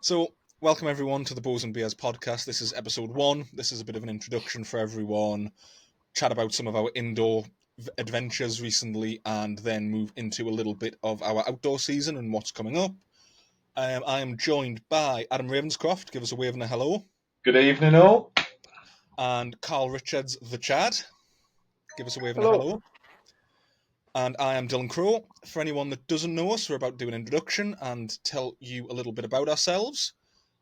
So, welcome everyone to the Bows and Beers podcast. This is episode 1. This is a bit of an introduction for everyone. Chat about some of our indoor adventures recently, and then move into a little bit of our outdoor season and what's coming up. I am joined by Adam Ravenscroft. Give us a wave and a hello. Good evening, all. And Carl Richards, the Chad. Give us a wave and a Hello. hello. And I am Dylan Crow. For anyone that doesn't know us, we're about to do an introduction and tell you a little bit about ourselves.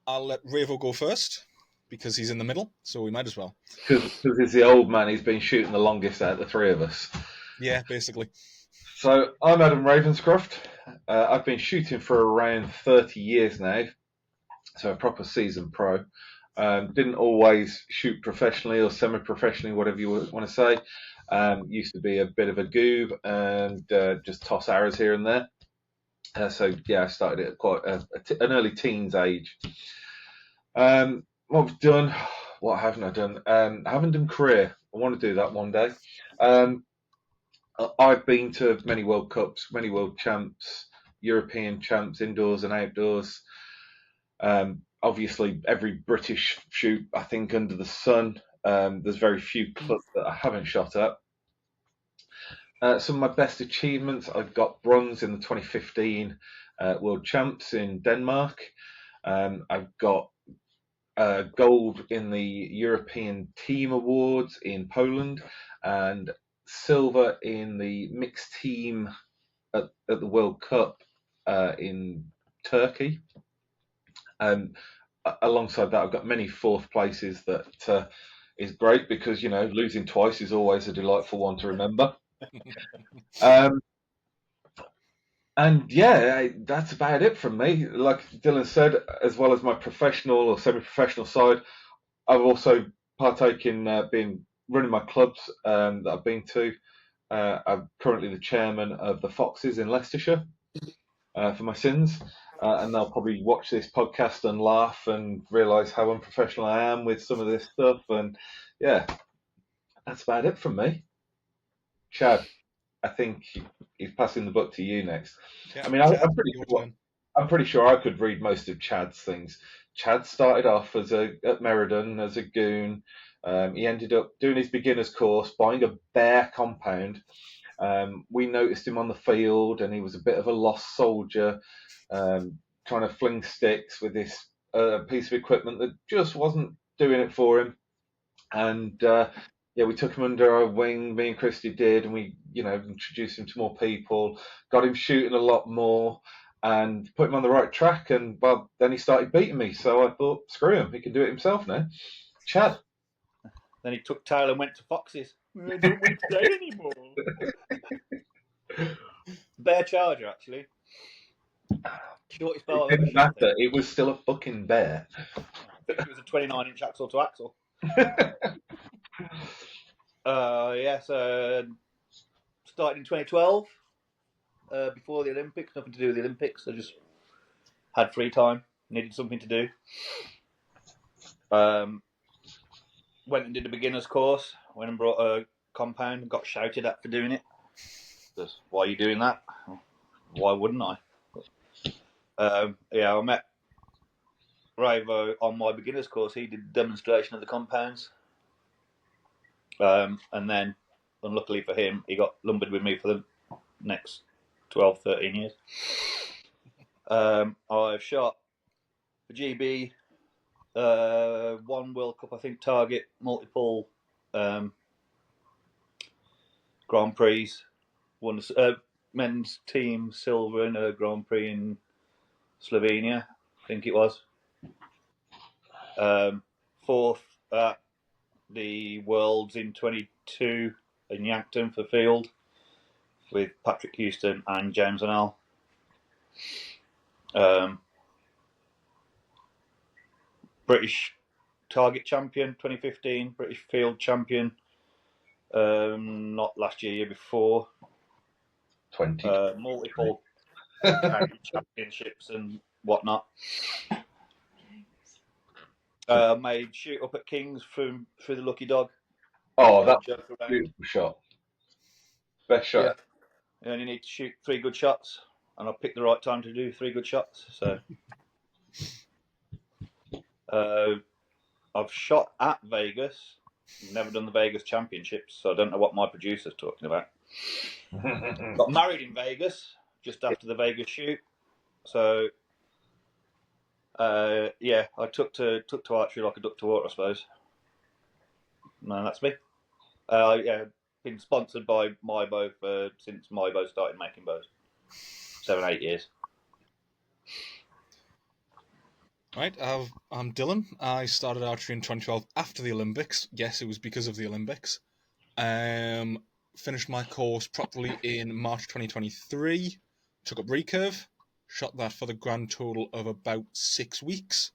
I'll let Ravo go first, because he's in the middle, so we might as well. Because he's the old man, he's been shooting the longest out of the three of us. Yeah, basically. So, I'm Adam Ravenscroft. I've been shooting for around 30 years now, so a proper seasoned pro. Didn't always shoot professionally or semi-professionally, whatever you want to say. Used to be a bit of a goob and just toss arrows here and there. So, I started at quite an early teens age. What I've done, what haven't I done? I haven't done career. I want to do that one day. I've been to many World Cups, many World Champs, European Champs, indoors and outdoors. Obviously, every British shoot, I think, under the sun. There's very few clubs that I haven't shot at. Some of my best achievements, I've got bronze in the 2015 World Champs in Denmark. I've got gold in the European Team Awards in Poland, and silver in the mixed team at the World Cup in Turkey. Alongside that, I've got many fourth places that is great because, losing twice is always a delightful one to remember. And that's about it from me. Like Dylan said, as well as my professional or semi-professional side, I've also partaken in running my clubs that I've been to. I'm currently the chairman of the Foxes in Leicestershire for my sins. And they'll probably watch this podcast and laugh and realise how unprofessional I am with some of this stuff. And that's about it from me. Chad, I think he's passing the buck to you next. Yeah, I mean, Chad, I'm pretty sure I could read most of Chad's things. Chad started off at Merredon as a goon. He ended up doing his beginner's course, buying a bear compound. We noticed him on the field, and he was a bit of a lost soldier, trying to fling sticks with this piece of equipment that just wasn't doing it for him. And we took him under our wing. Me and Christy did, and we, introduced him to more people, got him shooting a lot more, and put him on the right track. And then he started beating me. So I thought, screw him, he can do it himself now. Chad. Then he took tail and went to Foxes. I don't want to play anymore. Bear Charger, actually. Shortest bow I've ever It didn't matter. It was still a fucking bear. I think it was a 29-inch axle to axle. So started in 2012, before the Olympics. Nothing to do with the Olympics. I just had free time, needed something to do. Went and did a beginner's course. Went and brought a compound and got shouted at for doing it. Just, why are you doing that? Why wouldn't I? I met Ravo on my beginner's course. He did a demonstration of the compounds. And then, unluckily for him, he got lumbered with me for the next 12, 13 years. I've shot for GB, one World Cup, I think, target, multiple Grand Prix, won men's team silver in a Grand Prix in Slovenia, I think it was. Fourth at the Worlds in 22 in Yankton for field with Patrick Houston and James Annell. British target champion 2015, British field champion, not last year before. 20. Multiple championships and whatnot. Made shoot up at Kings through the Lucky Dog. Oh, that's a beautiful shot. Best shot. Yeah. You only need to shoot 3 good shots, and I picked the right time to do 3 good shots. So I've shot at Vegas. Never done the Vegas Championships, so I don't know what my producer's talking about. Got married in Vegas just after the Vegas shoot, so yeah, I took to archery like a duck to water, I suppose. No, that's me. Yeah, been sponsored by MyBow since MyBow started making bows. 7-8 years. Right, I'm Dylan. I started archery in 2012 after the Olympics. Yes, it was because of the Olympics. Finished my course properly in March 2023. Took up recurve. Shot that for the grand total of about 6 weeks.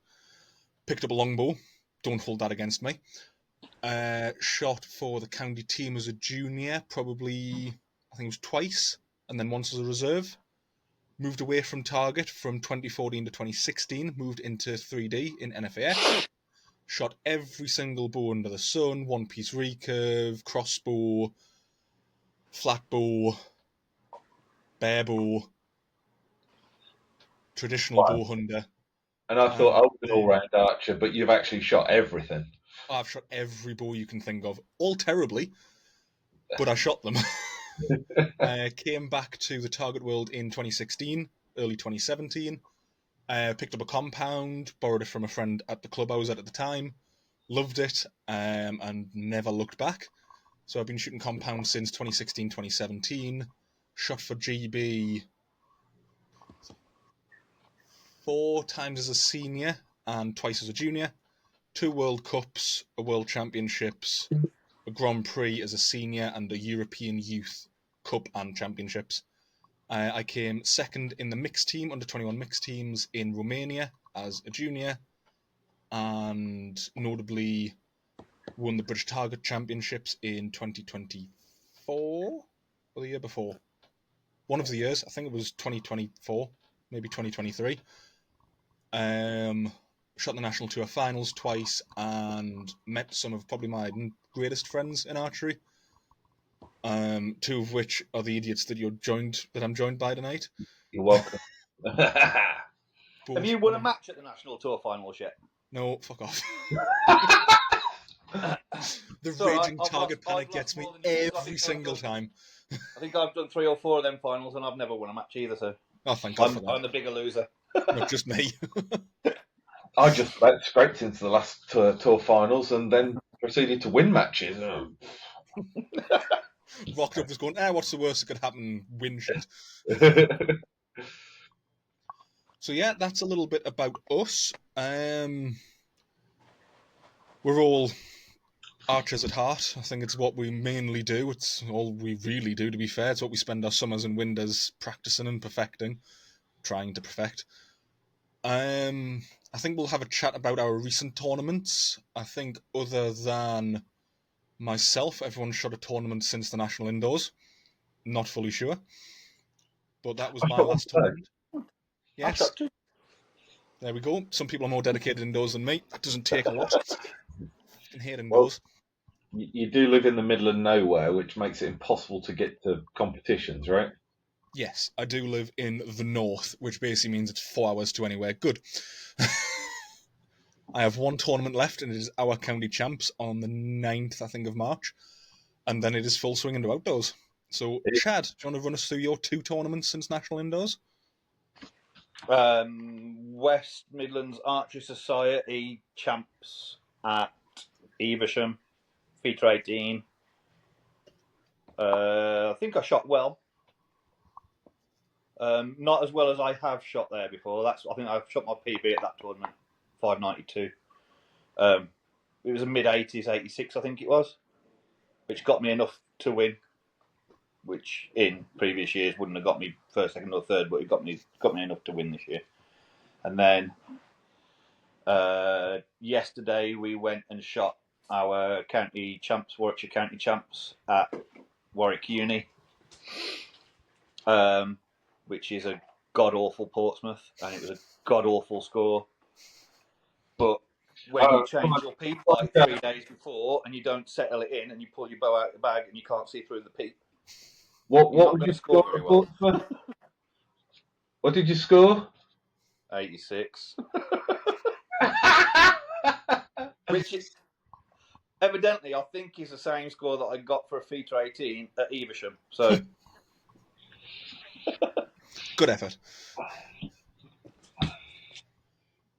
Picked up a longbow. Don't hold that against me. Shot for the county team as a junior, probably, I think it was twice, and then once as a reserve. Moved away from target from 2014 to 2016, moved into 3D in NFAS. Shot every single bow under the sun, one-piece recurve, crossbow, flat bow, bare bow, traditional bow hunter. And I thought I was an all-round archer, but you've actually shot everything. I've shot every bow you can think of, all terribly, but I shot them. Came back to the target world in 2016, early 2017. Picked up a compound, borrowed it from a friend at the club I was at the time, loved it, and never looked back. So I've been shooting compounds since 2016, 2017. Shot for GB 4 times as a senior and twice as a junior. 2 World Cups, a World Championships, a Grand Prix as a senior, and a European Youth Cup and Championships. I came second in the mixed team, under 21 mixed teams in Romania as a junior, and notably won the British Target Championships in 2024 or the year before. One of the years, I think it was 2024, maybe 2023. Shot the National Tour finals twice and met some of probably my greatest friends in archery. 2 of which are the idiots that I'm joined by tonight. You're welcome. Have you won a match at the National Tour finals yet? No, fuck off. The raging target panic gets me every single time. I think I've done 3 or 4 of them finals and I've never won a match either, so oh, thank God for that. I'm the bigger loser. Not just me. I just about scraped into the last tour finals and then proceeded to win matches. Rocked up just going, what's the worst that could happen? Win shit. So yeah, that's a little bit about us. We're all archers at heart. I think it's what we mainly do. It's all we really do, to be fair. It's what we spend our summers and winters practicing and perfecting, trying to perfect. I think we'll have a chat about our recent tournaments. I think other than myself, everyone's shot a tournament since the National Indoors. Not fully sure. But that was my last tournament. Yes. There we go. Some people are more dedicated indoors than me. That doesn't take a lot. I can hate indoors. Well, you do live in the middle of nowhere, which makes it impossible to get to competitions, right? Yes, I do live in the north, which basically means it's 4 hours to anywhere. Good. I have 1 tournament left, and it is our county champs on the 9th, I think, of March. And then it is full swing into outdoors. So, Chad, do you want to run us through your 2 tournaments since National Indoors? West Midlands Archery Society champs at Evesham, feature 18. I think I shot well. Not as well as I have shot there before. I think I've shot my PB at that tournament, 592. It was a mid-80s, 86, I think it was, which got me enough to win, which in previous years wouldn't have got me first, second, or third, but it got me enough to win this year. And then yesterday we went and shot our county champs, Warwickshire County champs, at Warwick Uni. Which is a god-awful Portsmouth, and it was a god-awful score. But when you change your peep like 3 days before, and you don't settle it in, and you pull your bow out of the bag, and you can't see through the peep, what would you score very well. What did you score? 86. Which is, evidently, I think is the same score that I got for a Feature 18 at Evesham. So, Good effort.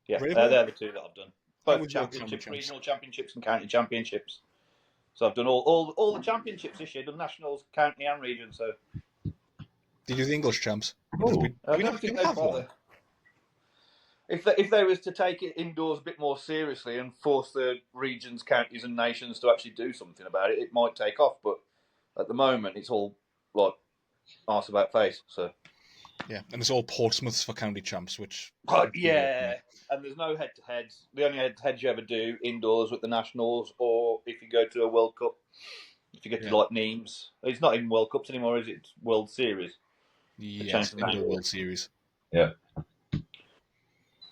yeah, Rainbow? they're the two that I've done. How Both was your championships, champs? regional championships, and county championships. So I've done all the championships this year. Done nationals, county, and region. So Did you do the English champs? Oh, We I never don't think didn't they have bother. one. If they was to take it indoors a bit more seriously and force the regions, counties, and nations to actually do something about it, it might take off. But at the moment, it's all like arse about face. So Yeah, and it's all Portsmouths for county champs, which. yeah, and there's no head-to-heads. The only head-to-heads you ever do indoors with the nationals, or if you go to a World Cup, if you get to like Nîmes. It's not even World Cups anymore, is it? It's World Series. Yes, Indoor World Series. Yeah.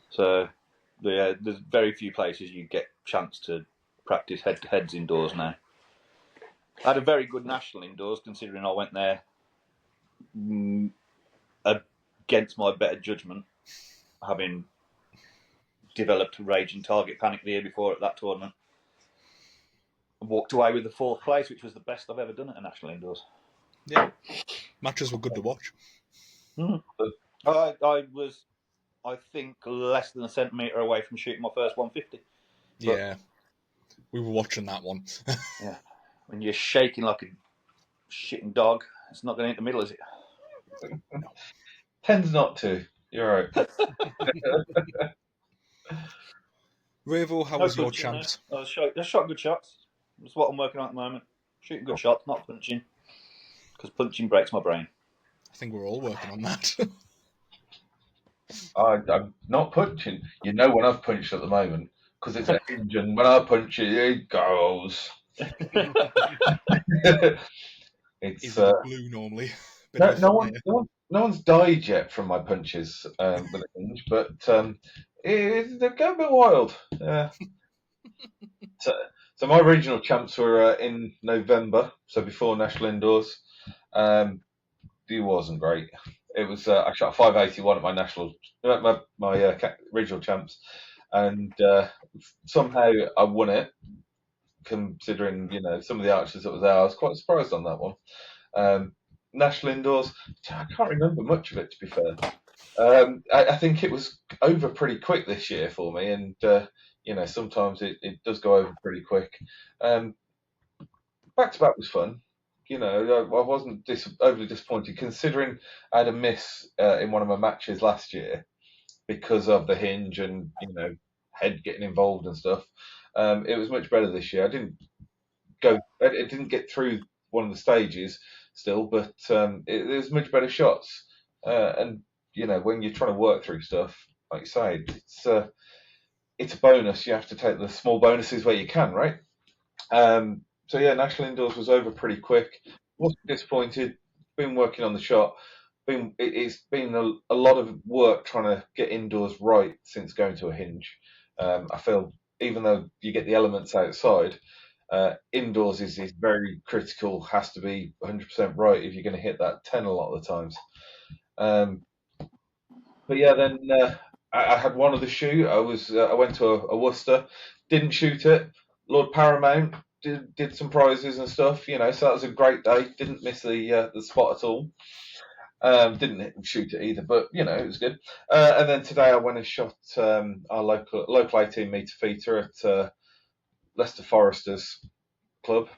So, yeah, there's very few places you get chance to practice head-to-heads indoors now. I had a very good national indoors, considering I went there against my better judgment, having developed raging target panic the year before at that tournament. I walked away with the 4th place, which was the best I've ever done at a national indoors. Yeah, matches were good to watch. I was, I think, less than a centimetre away from shooting my first 150. Yeah, we were watching that one. Yeah, when you're shaking like a shitting dog, it's not going to hit the middle, is it? Tends not to. You're right. Ravo, how was your champs? I shot good shots. That's what I'm working on at the moment. Shooting good shots, not punching. Because punching breaks my brain. I think we're all working on that. I'm not punching. You know when I've punched at the moment because it's a hinge, and when I punch it goes. It's Is it blue normally? no one's died yet from my punches with a hinge, but they're going a bit wild. So my regional champs were in November, so before national indoors. It wasn't great. It was I shot 581 at my national, my regional champs, and somehow I won it. Considering some of the archers that was there, I was quite surprised on that one. National indoors, I can't remember much of it, to be fair. I think it was over pretty quick this year for me, and sometimes it does go over pretty quick. Back to back was fun. I wasn't overly disappointed considering I had a miss in one of my matches last year because of the hinge and head getting involved and stuff. It was much better this year. It didn't get through one of the stages still, but it was much better shots. And when you're trying to work through stuff, like you say, it's a bonus. You have to take the small bonuses where you can, right? So yeah, national indoors was over pretty quick. Wasn't disappointed. Been working on the shot. It's been a lot of work trying to get indoors right since going to a hinge. I feel even though you get the elements outside, indoors is very critical. Has to be 100% right if you're going to hit that 10 a lot of the times. But yeah, then I had one of the shoot. I went to a Worcester, didn't shoot it. Lord Paramount did some prizes and stuff, so that was a great day. Didn't miss the spot at all. Didn't shoot it either, but it was good. And then today I went and shot our local 18 metre feeder at Leicester Foresters Club.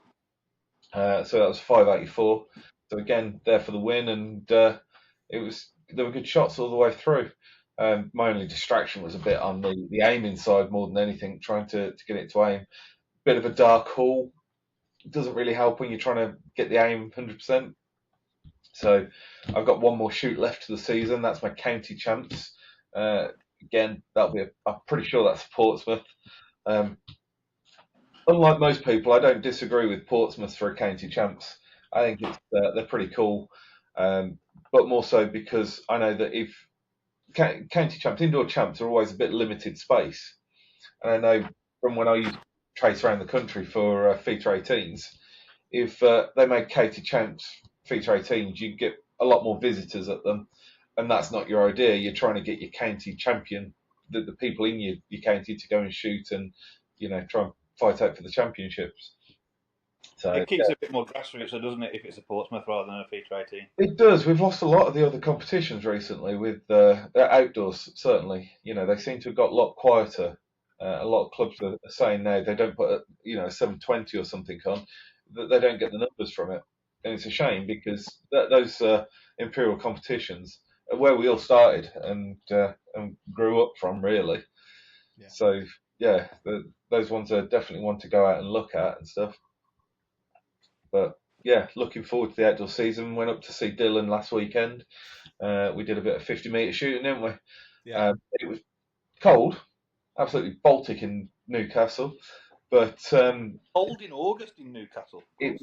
So that was 584. So again, there for the win, and there were good shots all the way through. My only distraction was a bit on the aiming side more than anything, trying to get it to aim. Bit of a dark hall. It doesn't really help when you're trying to get the aim 100%. So I've got one more shoot left to the season. That's my county champs. Again, I'm pretty sure that's Portsmouth. Unlike most people, I don't disagree with Portsmouth for a county champs. I think they're pretty cool, but more so because I know that if county champs, indoor champs are always a bit limited space, and I know from when I used to trace around the country for feature 18s, if they made county champs feature 18s, you get a lot more visitors at them, and that's not your idea. You're trying to get your county champion, the people in your county, to go and shoot and try and fight out for the championships. So It keeps it a bit more grassroots, doesn't it, if it's a Portsmouth rather than a feature 18? it does. We've lost a lot of the other competitions recently with outdoors. Certainly, they seem to have got a lot quieter. A lot of clubs are saying now they don't put a 720 or something on, that they don't get the numbers from it, and it's a shame because those imperial competitions are where we all started and grew up from, really. Yeah. So yeah, those ones are definitely one to go out and look at and stuff. But yeah, looking forward to the outdoor season. Went up to see Dylan last weekend. We did a bit of 50-metre shooting, didn't we? Yeah. It was cold, absolutely Baltic in Newcastle, but Cold in August in Newcastle. it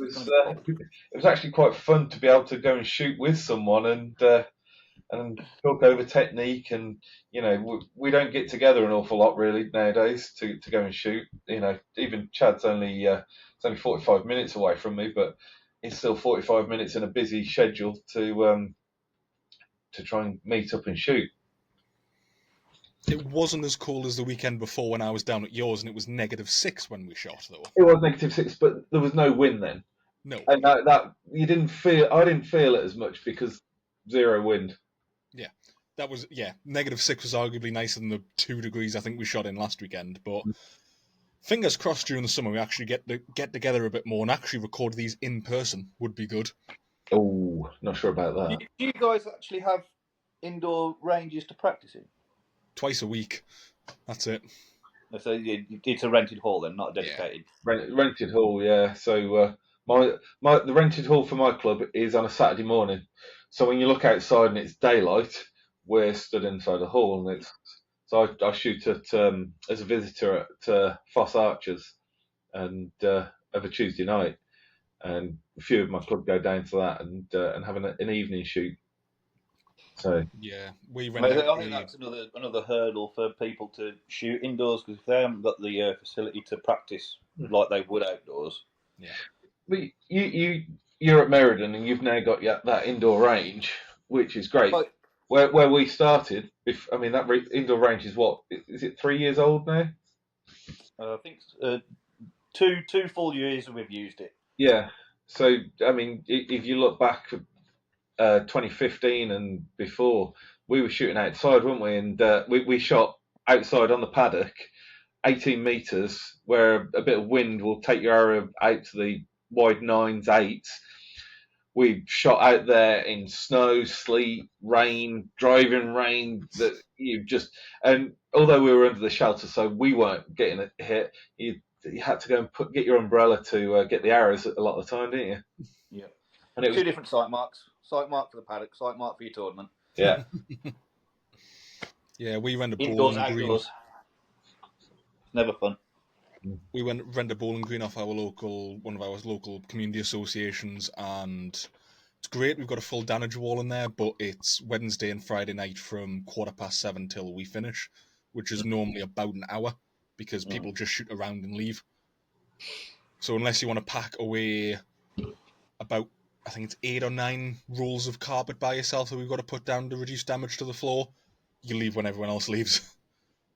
was actually quite fun to be able to go and shoot with someone and talk over technique. And we don't get together an awful lot really nowadays to go and shoot. Even Chad's only it's only 45 minutes away from me, but it's still 45 minutes in a busy schedule to try and meet up and shoot. It wasn't as cold as the weekend before when I was down at yours, and it was -6 when we shot, though. It was -6, but there was no wind then. No. And that you didn't feel. I didn't feel it as much because 0 wind. Yeah, that was -6 was arguably nicer than the 2 degrees I think we shot in last weekend. But fingers crossed during the summer we actually get together a bit more and actually record these in person. Would be good. Oh, not sure about that. Do you guys actually have indoor ranges to practice in? Twice a week. That's it. So it's a rented hall then, not a dedicated. Rented hall, yeah. So the rented hall for my club is on a Saturday morning. So when you look outside and it's daylight, we're stood inside the hall, and I shoot at as a visitor at Foss Archers, and every Tuesday night, and a few of my club go down to that and have an evening shoot. So yeah, we I think that's another hurdle for people to shoot indoors, because if they haven't got the facility to practice like they would outdoors. Yeah. But you're at Meriden and you've now got that indoor range, which is great. But, where we started, that indoor range is what? Is it 3 years old now? I think two full years we've used it. Yeah. So if you look back 2015 and before, we were shooting outside, weren't we? And we shot outside on the paddock, 18 metres, where a bit of wind will take your arrow out to the wide 9s, 8s. We shot out there in snow, sleet, rain, driving rain. And although we were under the shelter, so we weren't getting hit. You had to go and get your umbrella to get the arrows a lot of the time, didn't you? Yeah. And it was 2 different sight marks. Sight mark for the paddock, sight mark for your tournament. Yeah. Yeah, we went to Indoors, Bowling Green. outdoors. Never fun. We rent a Bowling Green off one of our local community associations, and it's great. We've got a full damage wall in there, but it's Wednesday and Friday night from 7:15 till we finish, which is normally about an hour because people just shoot around and leave. So unless you want to pack away about, I think it's 8 or 9 rolls of carpet by yourself that we've got to put down to reduce damage to the floor, you leave when everyone else leaves.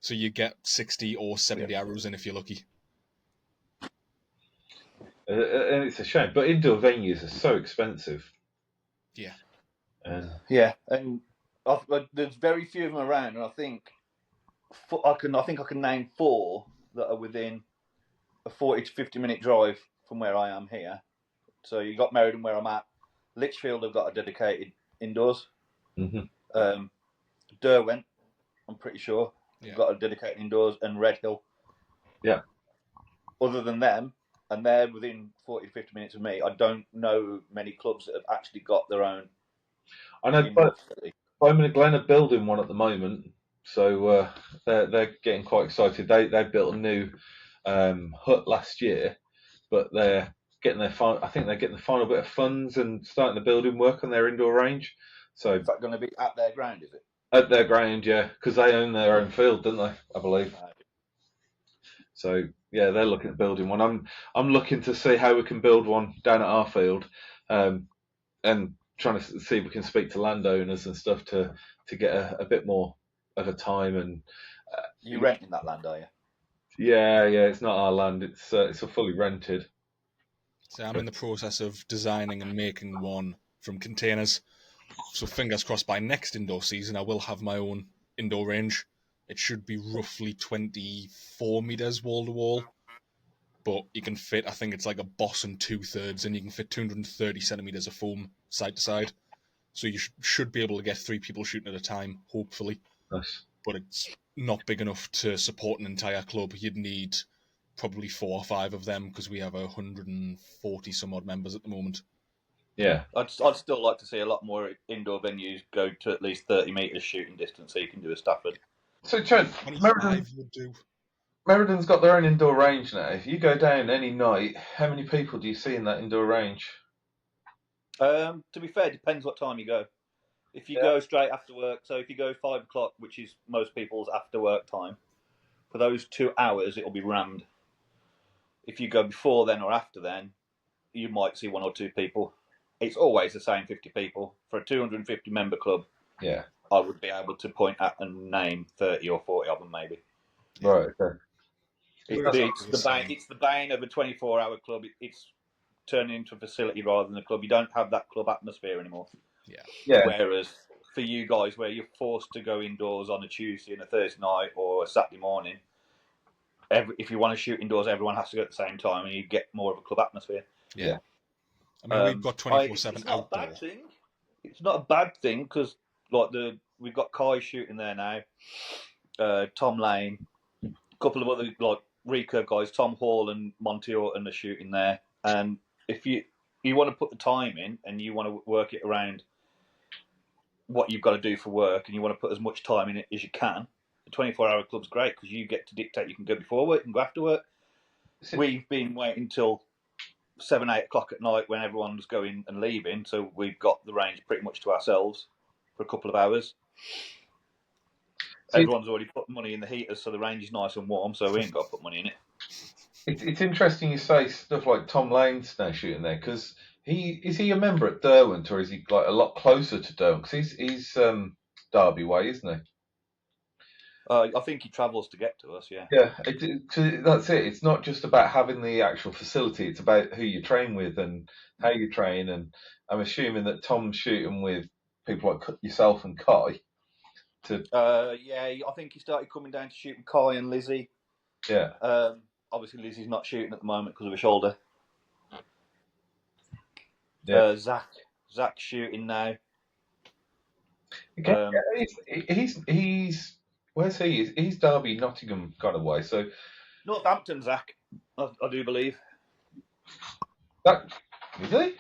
So you get 60 or 70 arrows in if you're lucky. And it's a shame, but indoor venues are so expensive. Yeah. Yeah, and there's very few of them around, and I think I can name 4 that are within a 40 to 50 minute drive from where I am here. So you got Meriden where I'm at. Lichfield have got a dedicated indoors. Mm-hmm. Derwent, I'm pretty sure, Yeah. got a dedicated indoors, and Red Hill. Yeah. Other than them, and they're within 40 to 50 minutes of me, I don't know many clubs that have actually got their own. I know, but Bowman and Glen are building one at the moment, so they're getting quite excited. They built a new hut last year, but they're getting I think they're getting the final bit of funds and starting the building work on their indoor range. So is that going to be at their ground? Is it at their ground? Yeah, because they own their own field, don't they? I believe. So yeah, they're looking at building one. I'm looking to see how we can build one down at our field, and trying to see if we can speak to landowners and stuff to get a bit more of a time. And you renting that land, are you? Yeah, it's not our land. It's a fully rented. So I'm in the process of designing and making one from containers. So fingers crossed by next indoor season I will have my own indoor range. It should be roughly 24 meters wall to wall, but you can fit, I think it's like a boss and 2/3, and you can fit 230 centimeters of foam side to side. So you should be able to get 3 people shooting at a time, hopefully. Nice. But it's not big enough to support an entire club. You'd need probably 4 or 5 of them because we have 140 some odd members at the moment. Yeah. I'd still like to see a lot more indoor venues go to at least 30 metres shooting distance so you can do a Stafford. So, Trent, 25 would do. Merredon's got their own indoor range now. If you go down any night, how many people do you see in that indoor range? To be fair, it depends what time you go. If you go straight after work, so if you go 5 o'clock, which is most people's after work time, for those 2 hours it'll be rammed. If you go before then or after then, you might see 1 or 2 people. It's always the same 50 people. For a 250 member club, Yeah. I would be able to point at and name 30 or 40 of them maybe. Right, okay. It's the bane of a 24-hour club. It's turning into a facility rather than a club. You don't have that club atmosphere anymore. Yeah. Whereas for you guys, where you're forced to go indoors on a Tuesday and a Thursday night or a Saturday morning, if you want to shoot indoors, everyone has to go at the same time, and you get more of a club atmosphere. Yeah. I mean, we've got 24/7 It's not outdoor. a bad thing. It's not a bad thing because we've got Kai shooting there now, Tom Lane, a couple of other like recurve guys, Tom Hall and Monty Orton are shooting there. And if you want to put the time in and you want to work it around what you've got to do for work and you want to put as much time in it as you can, the 24-hour club's great because you get to dictate. You can go before work, you can go after work. We've been waiting till 7, 8 o'clock at night when everyone's going and leaving, so we've got the range pretty much to ourselves for a couple of hours. Everyone's already put money in the heaters, so the range is nice and warm, so we ain't got to put money in it. It's interesting you say stuff like Tom Lane's now shooting there, because is he a member at Derwent, or is he like a lot closer to Derwent? Because he's Derby way, isn't he? I think he travels to get to us, yeah. Yeah, that's it. It's not just about having the actual facility. It's about who you train with and how you train. And I'm assuming that Tom's shooting with people like yourself and Kai. I think he started coming down to shoot with Kai and Lizzie. Yeah. Obviously, Lizzie's not shooting at the moment because of her shoulder. Yeah. Zach's shooting now. Okay. He's where's he? He's Derby, Nottingham kind of way. So Northampton, Zach, I do believe. That is he?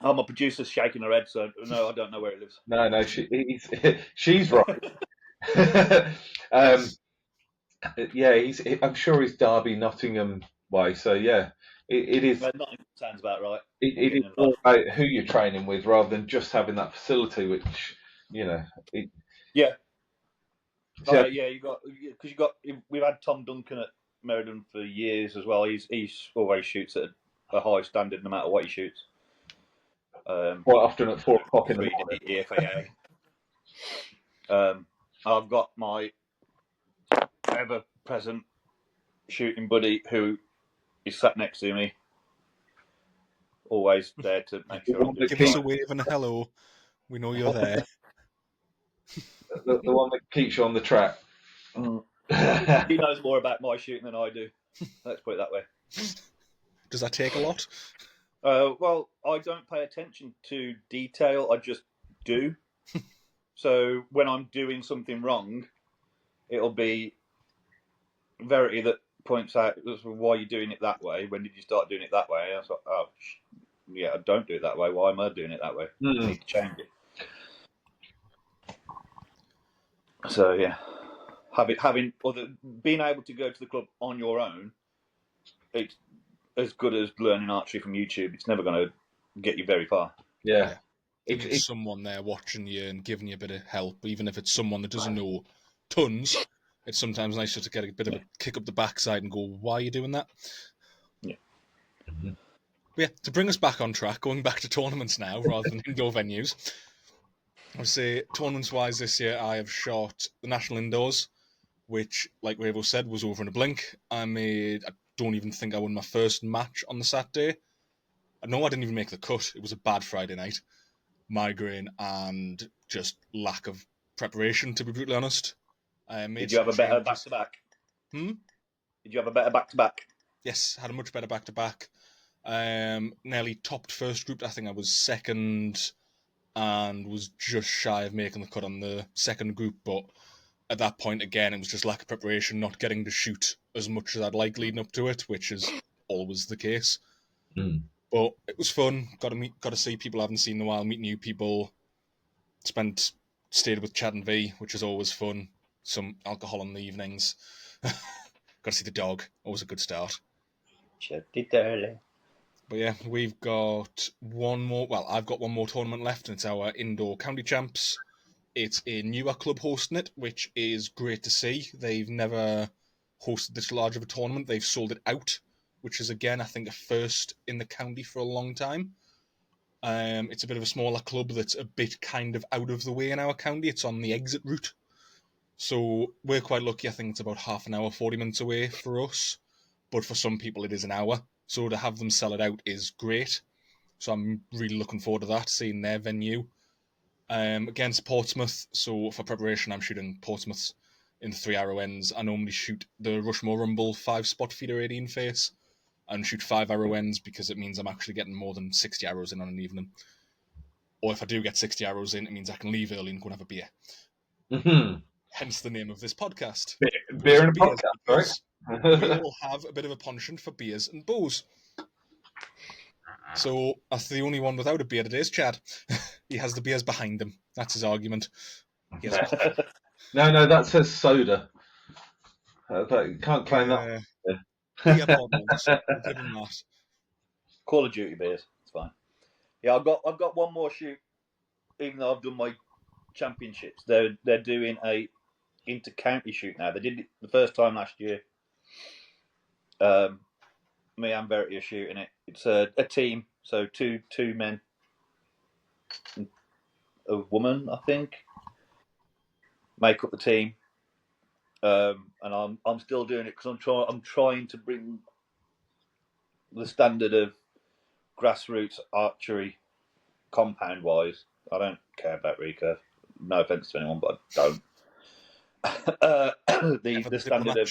Oh, my producer's shaking her head, so no, I don't know where he lives. No, she's right. I'm sure he's Derby, Nottingham way. So yeah, it is. Nottingham sounds about right. It is all about who you're training with rather than just having that facility, which Yeah. So, we've had Tom Duncan at Merredon for years as well. He's always shoots at a high standard no matter what he shoots. Quite often at 4 o'clock in the morning. The EFAA. I've got my ever-present shooting buddy who is sat next to me, always there to make sure I'm doing Give us a wave and a hello. We know you're there. The one that keeps you on the track. He knows more about my shooting than I do. Let's put it that way. Does that take a lot? Well, I don't pay attention to detail. I just do. So when I'm doing something wrong, it'll be Verity that points out why you're doing it that way. When did you start doing it that way? And I was like, I don't do it that way. Why am I doing it that way? I need to change it. So yeah, being able to go to the club on your own, it's as good as learning archery from YouTube. It's never going to get you very far. Yeah. It's someone there watching you and giving you a bit of help, even if it's someone that doesn't know tons. It's sometimes nicer to get a bit of a kick up the backside and go, why are you doing that? Yeah. Mm-hmm. But yeah, to bring us back on track, going back to tournaments now rather than indoor venues, I would say tournaments-wise this year I have shot the National Indoors, which, like Ravo said, was over in a blink. I don't even think I won my first match on the Saturday. No, I didn't even make the cut. It was a bad Friday night. Migraine and just lack of preparation, to be brutally honest. Did you have a better back-to-back? Hmm? Did you have a better back-to-back? Yes, had a much better back-to-back. Nearly topped first group. I think I was second and was just shy of making the cut on the second group. But at that point, again, it was just lack of preparation, not getting to shoot as much as I'd like leading up to it, which is always the case. Mm. But it was fun. Got to see people I haven't seen in a while, meet new people. Stayed with Chad and V, which is always fun. Some alcohol in the evenings. Got to see the dog. Always a good start. But yeah, we've got one more. Well, I've got one more tournament left, and it's our indoor county champs. It's a newer club hosting it, which is great to see. They've never hosted this large of a tournament. They've sold it out, which is, again, I think, a first in the county for a long time. It's a bit of a smaller club that's a bit kind of out of the way in our county. It's on the exit route. So we're quite lucky. I think it's about half an hour, 40 minutes away for us. But for some people, it is an hour. So to have them sell it out is great. So I'm really looking forward to that, seeing their venue. Against Portsmouth, so for preparation, I'm shooting Portsmouth's in 3 arrow ends. I normally shoot the Rushmore Rumble 5-spot feeder 18 face and shoot 5 arrow ends because it means I'm actually getting more than 60 arrows in on an evening. Or if I do get 60 arrows in, it means I can leave early and go and have a beer. Mm-hmm. Hence the name of this podcast. Beer and a podcast, right? We all have a bit of a penchant for beers and booze. So that's the only one without a beer today is Chad. He has the beers behind him. That's his argument. No, that says soda. You can't claim that. Beer bottles. We'll give him that. Call of Duty beers. It's fine. Yeah, I've got one more shoot. Even though I've done my championships, they're doing a inter-county shoot now. They did it the first time last year. Me and Verity are shooting it. It's a team, so two men, a woman, I think, make up the team. And I'm still doing it because I'm trying to bring the standard of grassroots archery compound wise. I don't care about recurve. No offense to anyone, but I don't. The standard of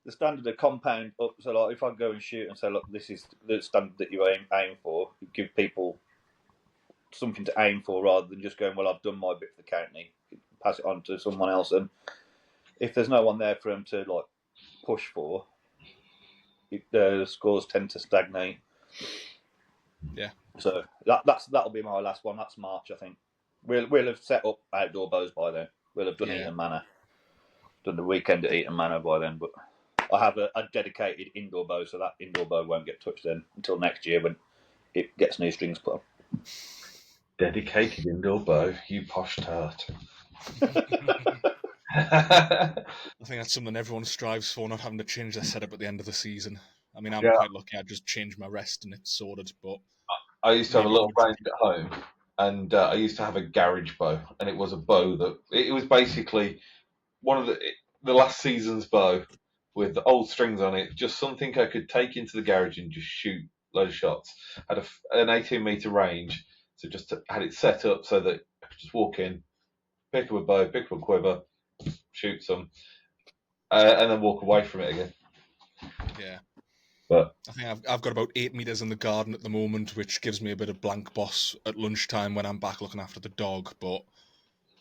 the standard of compound up. So like, if I go and shoot and say, look, this is the standard that you aim for, you give people something to aim for rather than just going, well, I've done my bit for the county, pass it on to someone else, and if there's no one there for them to like push for, the scores tend to stagnate. Yeah. So that'll be my last one. That's March, I think. We'll have set up outdoor bows by then. We'll have done Eton Manor, done the weekend at Eton Manor by then. But I have a dedicated indoor bow, so that indoor bow won't get touched then until next year when it gets new strings put on. Dedicated indoor bow, you posh tart. I think that's something everyone strives for, not having to change their setup at the end of the season. I mean, I'm quite lucky. I just changed my rest and it's sorted. But I used to have a little range at home, and I used to have a garage bow, and it was a bow that it was basically one of the last season's bow with the old strings on it. Just something I could take into the garage and just shoot loads of shots. Had an 18-meter range, so just had it set up so that I could just walk in, pick up a bow, pick up a quiver, shoot some, and then walk away from it again. Yeah. But I think I've got about 8 meters in the garden at the moment, which gives me a bit of blank boss at lunchtime when I'm back looking after the dog. But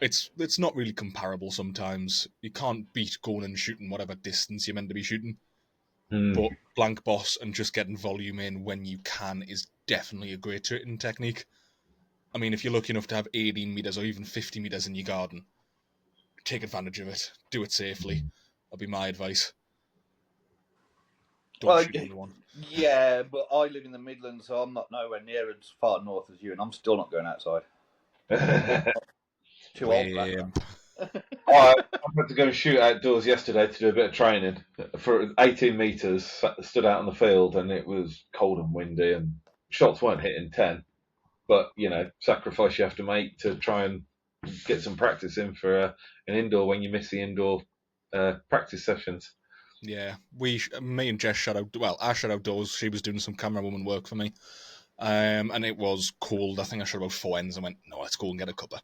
it's not really comparable sometimes. You can't beat going and shooting whatever distance you're meant to be shooting. But blank boss and just getting volume in when you can is definitely a great shooting technique. I mean, if you're lucky enough to have 18 meters or even 50 meters in your garden, take advantage of it. Do it safely. That'll be my advice. Don't shoot anyone. Yeah, but I live in the Midlands, so I'm not nowhere near as far north as you, and I'm still not going outside. Too old for that. I had to go and shoot outdoors yesterday to do a bit of training for 18 metres. Stood out on the field, and it was cold and windy, and shots weren't hitting 10. But sacrifice you have to make to try and get some practice in for an indoor when you miss the indoor practice sessions. Yeah, me and Jess shut out. Well, I shut outdoors. She was doing some camerawoman work for me, and it was cold. I think I shot about 4 ends and went, no, let's go and get a cuppa.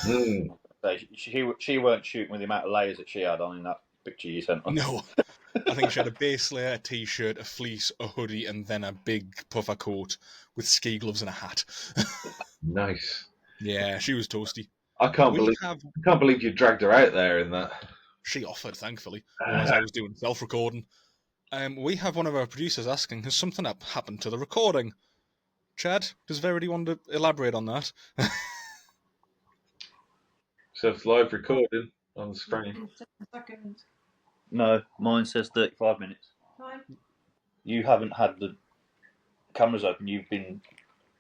Mm. So she weren't shooting with the amount of layers that she had on in that picture you sent us. No, I think she had a base layer, a t-shirt, a fleece, a hoodie, and then a big puffer coat with ski gloves and a hat. Nice. Yeah, she was toasty. I can't believe you dragged her out there in that. She offered, thankfully. Otherwise, I was doing self-recording. We have one of our producers asking, has something happened to the recording? Chad, does Verity want to elaborate on that? So it's live recording on the screen. No, mine says 35 minutes. Fine. You haven't had the cameras open. You've been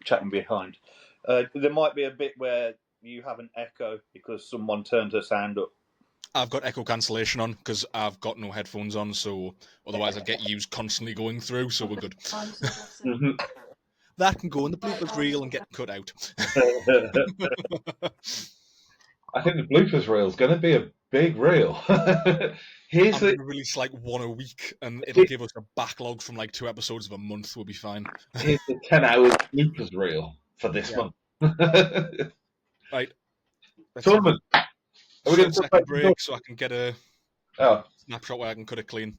chatting behind. There might be a bit where you have an echo because someone turned her sound up. I've got echo cancellation on because I've got no headphones on, so otherwise I'd get yous constantly going through, so we're good. That can go in the bloopers reel and get cut out. I think the bloopers reel is going to be a big reel. I'm going to release like one a week, and it'll give us a backlog from like 2 episodes of a month. We'll be fine. Here's the 10-hour bloopers reel for this month. Right. Tournament. Are we going to take a break so I can get a snapshot where I can cut it clean?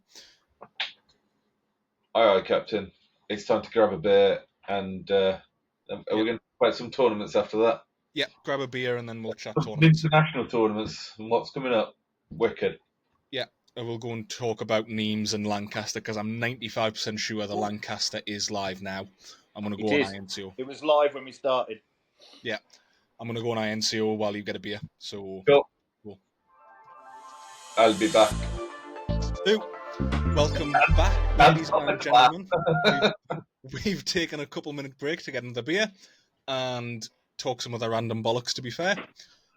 All right, Captain. It's time to grab a beer, and are we going to play some tournaments after that? Yeah, grab a beer and then we'll chat tournaments. International tournaments and what's coming up. Wicked. Yeah, and we'll go and talk about Nîmes and Lancaster because I'm 95% sure the Lancaster is live now. I'm going to go on INCO. It was live when we started. Yeah, I'm going to go on INCO while you get a beer. So, cool. Cool. I'll be back. Welcome back, ladies and gentlemen. We've taken a couple-minute break to get another beer and talk some other random bollocks, to be fair.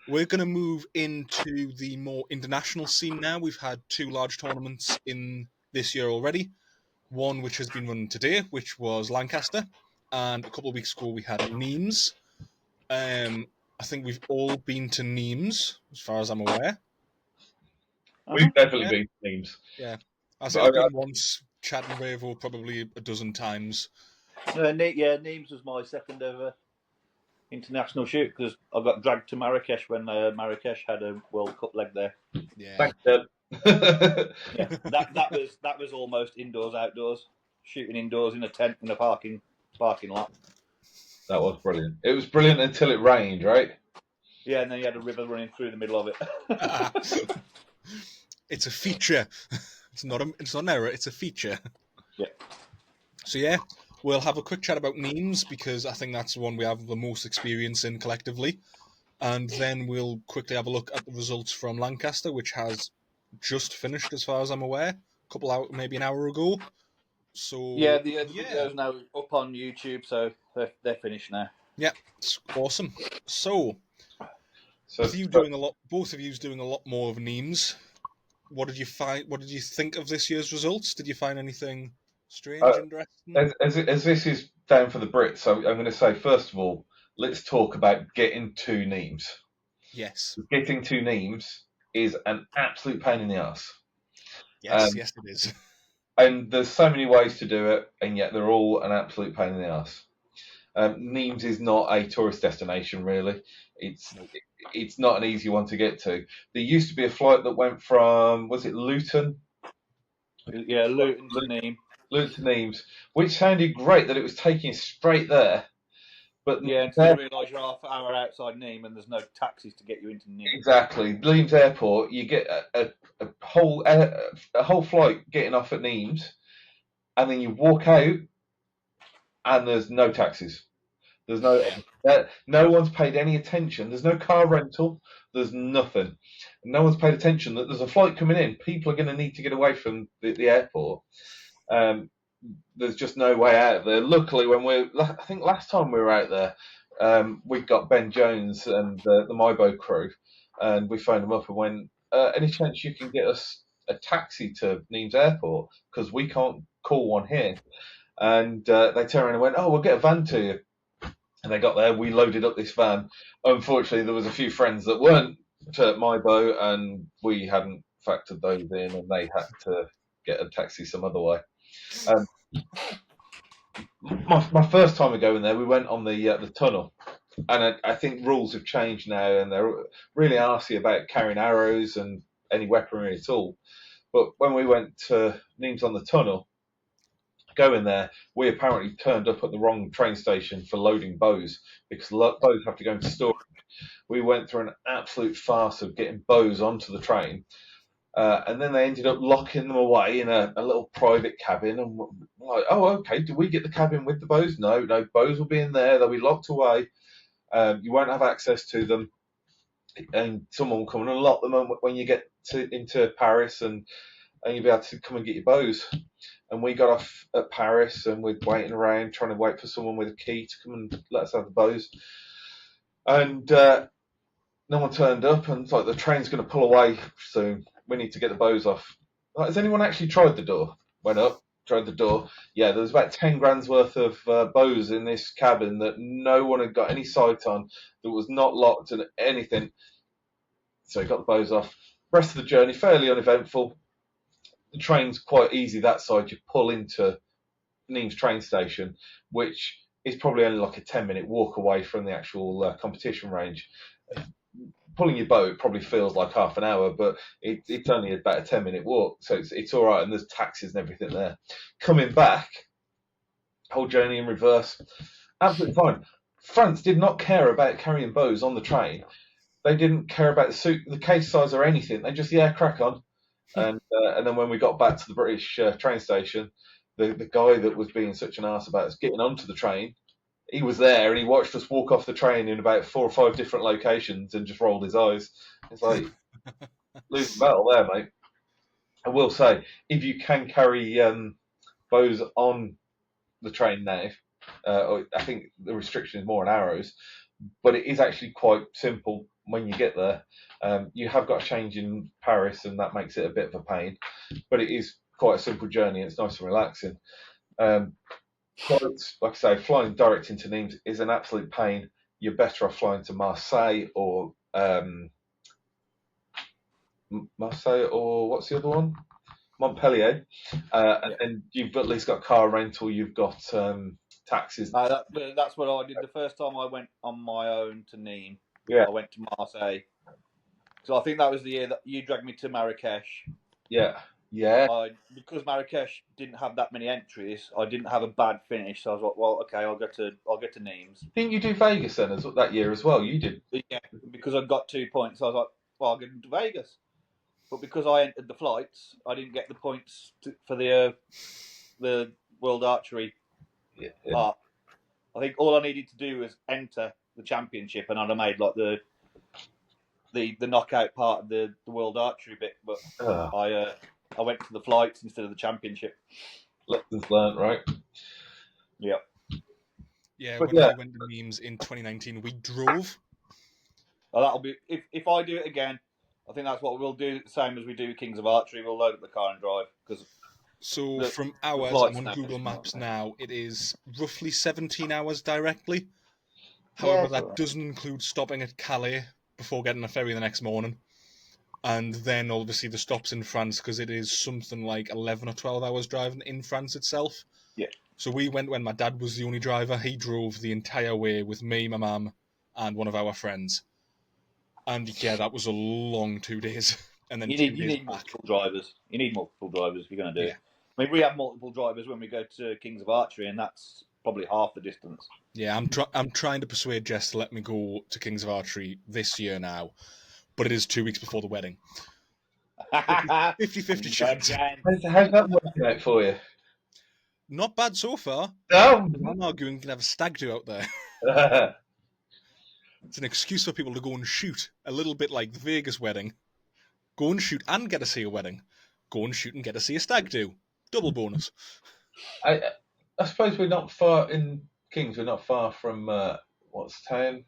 We're going to move into the more international scene now. We've had 2 large tournaments in this year already. One which has been run today, which was Lancaster, and a couple of weeks ago we had Nîmes. I think we've all been to Nîmes, as far as I'm aware. We've definitely been to Nîmes. Yeah. I've been once, Chad and Ravo probably a dozen times. Nîmes was my second ever international shoot because I got dragged to Marrakesh when Marrakesh had a World Cup leg there. Yeah. Thanks, Deb. Yeah, that was almost indoors, outdoors, shooting indoors in a tent in a parking lot. That was brilliant. It was brilliant until it rained, right? Yeah, and then you had a river running through the middle of it. It's a feature. It's not an error. It's a feature. Yeah. So yeah, we'll have a quick chat about Nîmes because I think that's the one we have the most experience in collectively, and then we'll quickly have a look at the results from Lancaster, which has just finished, as far as I'm aware, maybe an hour ago. So yeah, the video's now up on YouTube, so they're finished now. Yeah, it's awesome. So both of you doing a lot more of Nîmes. What did you find? What did you think of this year's results? Did you find anything strange, interesting? As this is down for the Brits, so I'm going to say, first of all, let's talk about getting to Nîmes. Yes. Getting to Nîmes is an absolute pain in the arse. Yes, yes it is. And there's so many ways to do it, and yet they're all an absolute pain in the arse. Nîmes is not a tourist destination, really. It's not an easy one to get to. There used to be a flight that went from, was it Luton? Yeah, Luton to Nîmes. Luton to Nîmes, which sounded great that it was taking us straight there. But yeah, until you realise you're half an hour outside Nîmes and there's no taxis to get you into Nîmes. Exactly. Nîmes Airport, you get a whole flight getting off at Nîmes, and then you walk out, and there's no taxis. There's no one's paid any attention. There's no car rental. There's nothing. No one's paid attention that there's a flight coming in. People are going to need to get away from the airport. There's just no way out of there. Luckily, I think last time we were out there, we got Ben Jones and the MyBoat crew, and we phoned them up and went, any chance you can get us a taxi to Nîmes Airport? Because we can't call one here. And they turned around and went, we'll get a van to you. And they got there, we loaded up this van. Unfortunately, there was a few friends that weren't at MyBoat, and we hadn't factored those in, and they had to get a taxi some other way. Um, my first time going there, we went on the tunnel, and I think rules have changed now, and they're really arsy about carrying arrows and any weaponry at all. But when we went to Nîmes on the tunnel, going there, we apparently turned up at the wrong train station for loading bows, because bows have to go into storage. We went through an absolute farce of getting bows onto the train, and then they ended up locking them away in a little private cabin. And we're like, oh, okay, do we get the cabin with the bows? No, bows will be in there. They'll be locked away. You won't have access to them, and someone will come and unlock them when you get into Paris, and you'll be able to come and get your bows. And we got off at Paris, and we're waiting around, trying to wait for someone with a key to come and let us have the bows. And no one turned up, and it's like, the train's going to pull away soon. We need to get the bows off. Like, has anyone actually tried the door? Went up, tried the door. Yeah, there was about 10 grand's worth of bows in this cabin that no one had got any sight on, that was not locked and anything. So got the bows off. Rest of the journey, fairly uneventful. The train's quite easy that side. You pull into Nîmes train station, which is probably only like a 10-minute walk away from the actual competition range. Pulling your boat probably feels like half an hour, but it's only about a 10-minute walk, so it's all right, and there's taxis and everything there. Coming back, whole journey in reverse, absolutely fine. France did not care about carrying bows on the train. They didn't care about the case size or anything. They just, crack on. And then when we got back to the British train station, the guy that was being such an arse about us getting onto the train, he was there, and he watched us walk off the train in about 4 or 5 different locations and just rolled his eyes. It's like, losing battle there, mate. I will say, if you can carry bows on the train now, I think the restriction is more on arrows, but it is actually quite simple when you get there. You have got a change in Paris, and that makes it a bit of a pain, but it is quite a simple journey, and it's nice and relaxing. Like I say, flying direct into Nîmes is an absolute pain. You're better off flying to Marseille or what's the other one? Montpellier, and you've at least got car rental. You've got taxis. That's what I did the first time I went on my own to Nîmes. Yeah. I went to Marseille. So I think that was the year that you dragged me to Marrakesh. Yeah. Because Marrakesh didn't have that many entries, I didn't have a bad finish. So I was like, well, okay, I'll get to Nîmes. Didn't you do Vegas then that year as well? You did. Yeah, because I got 2 points. I was like, well, I'll get into Vegas. But because I entered the flights, I didn't get the points for the World Archery part. I think all I needed to do was enter the championship, and I'd have made like the knockout part of the World Archery bit. But I went to the flights instead of the championship. Lessons learned, right? Yep. Yeah, when I went to Nîmes in 2019, we drove. Well, that'll be if I do it again. I think that's what we'll do. The same as we do Kings of Archery. We'll load up the car and drive. So from hours, I'm on Google Maps now, it is roughly 17 hours directly. However, that doesn't include stopping at Calais before getting a ferry the next morning. And then obviously the stops in France, because it is something like 11 or 12 hours driving in France itself. Yeah. So we went when my dad was the only driver. He drove the entire way with me, my mum, and one of our friends. And yeah, that was a long 2 days. And then you need multiple drivers. You need multiple drivers if you're going to do it. I mean, we have multiple drivers when we go to Kings of Archery, and that's probably half the distance. Yeah, I'm trying to persuade Jess to let me go to Kings of Archery this year now, but it is 2 weeks before the wedding. 50-50 chance. How's that working out for you? Not bad so far. No. I'm arguing we can have a stag do out there. It's an excuse for people to go and shoot, a little bit like the Vegas wedding. Go and shoot and get to see a wedding. Go and shoot and get to see a stag do. Double bonus. I suppose we're not far in Kings. We're not far from what's the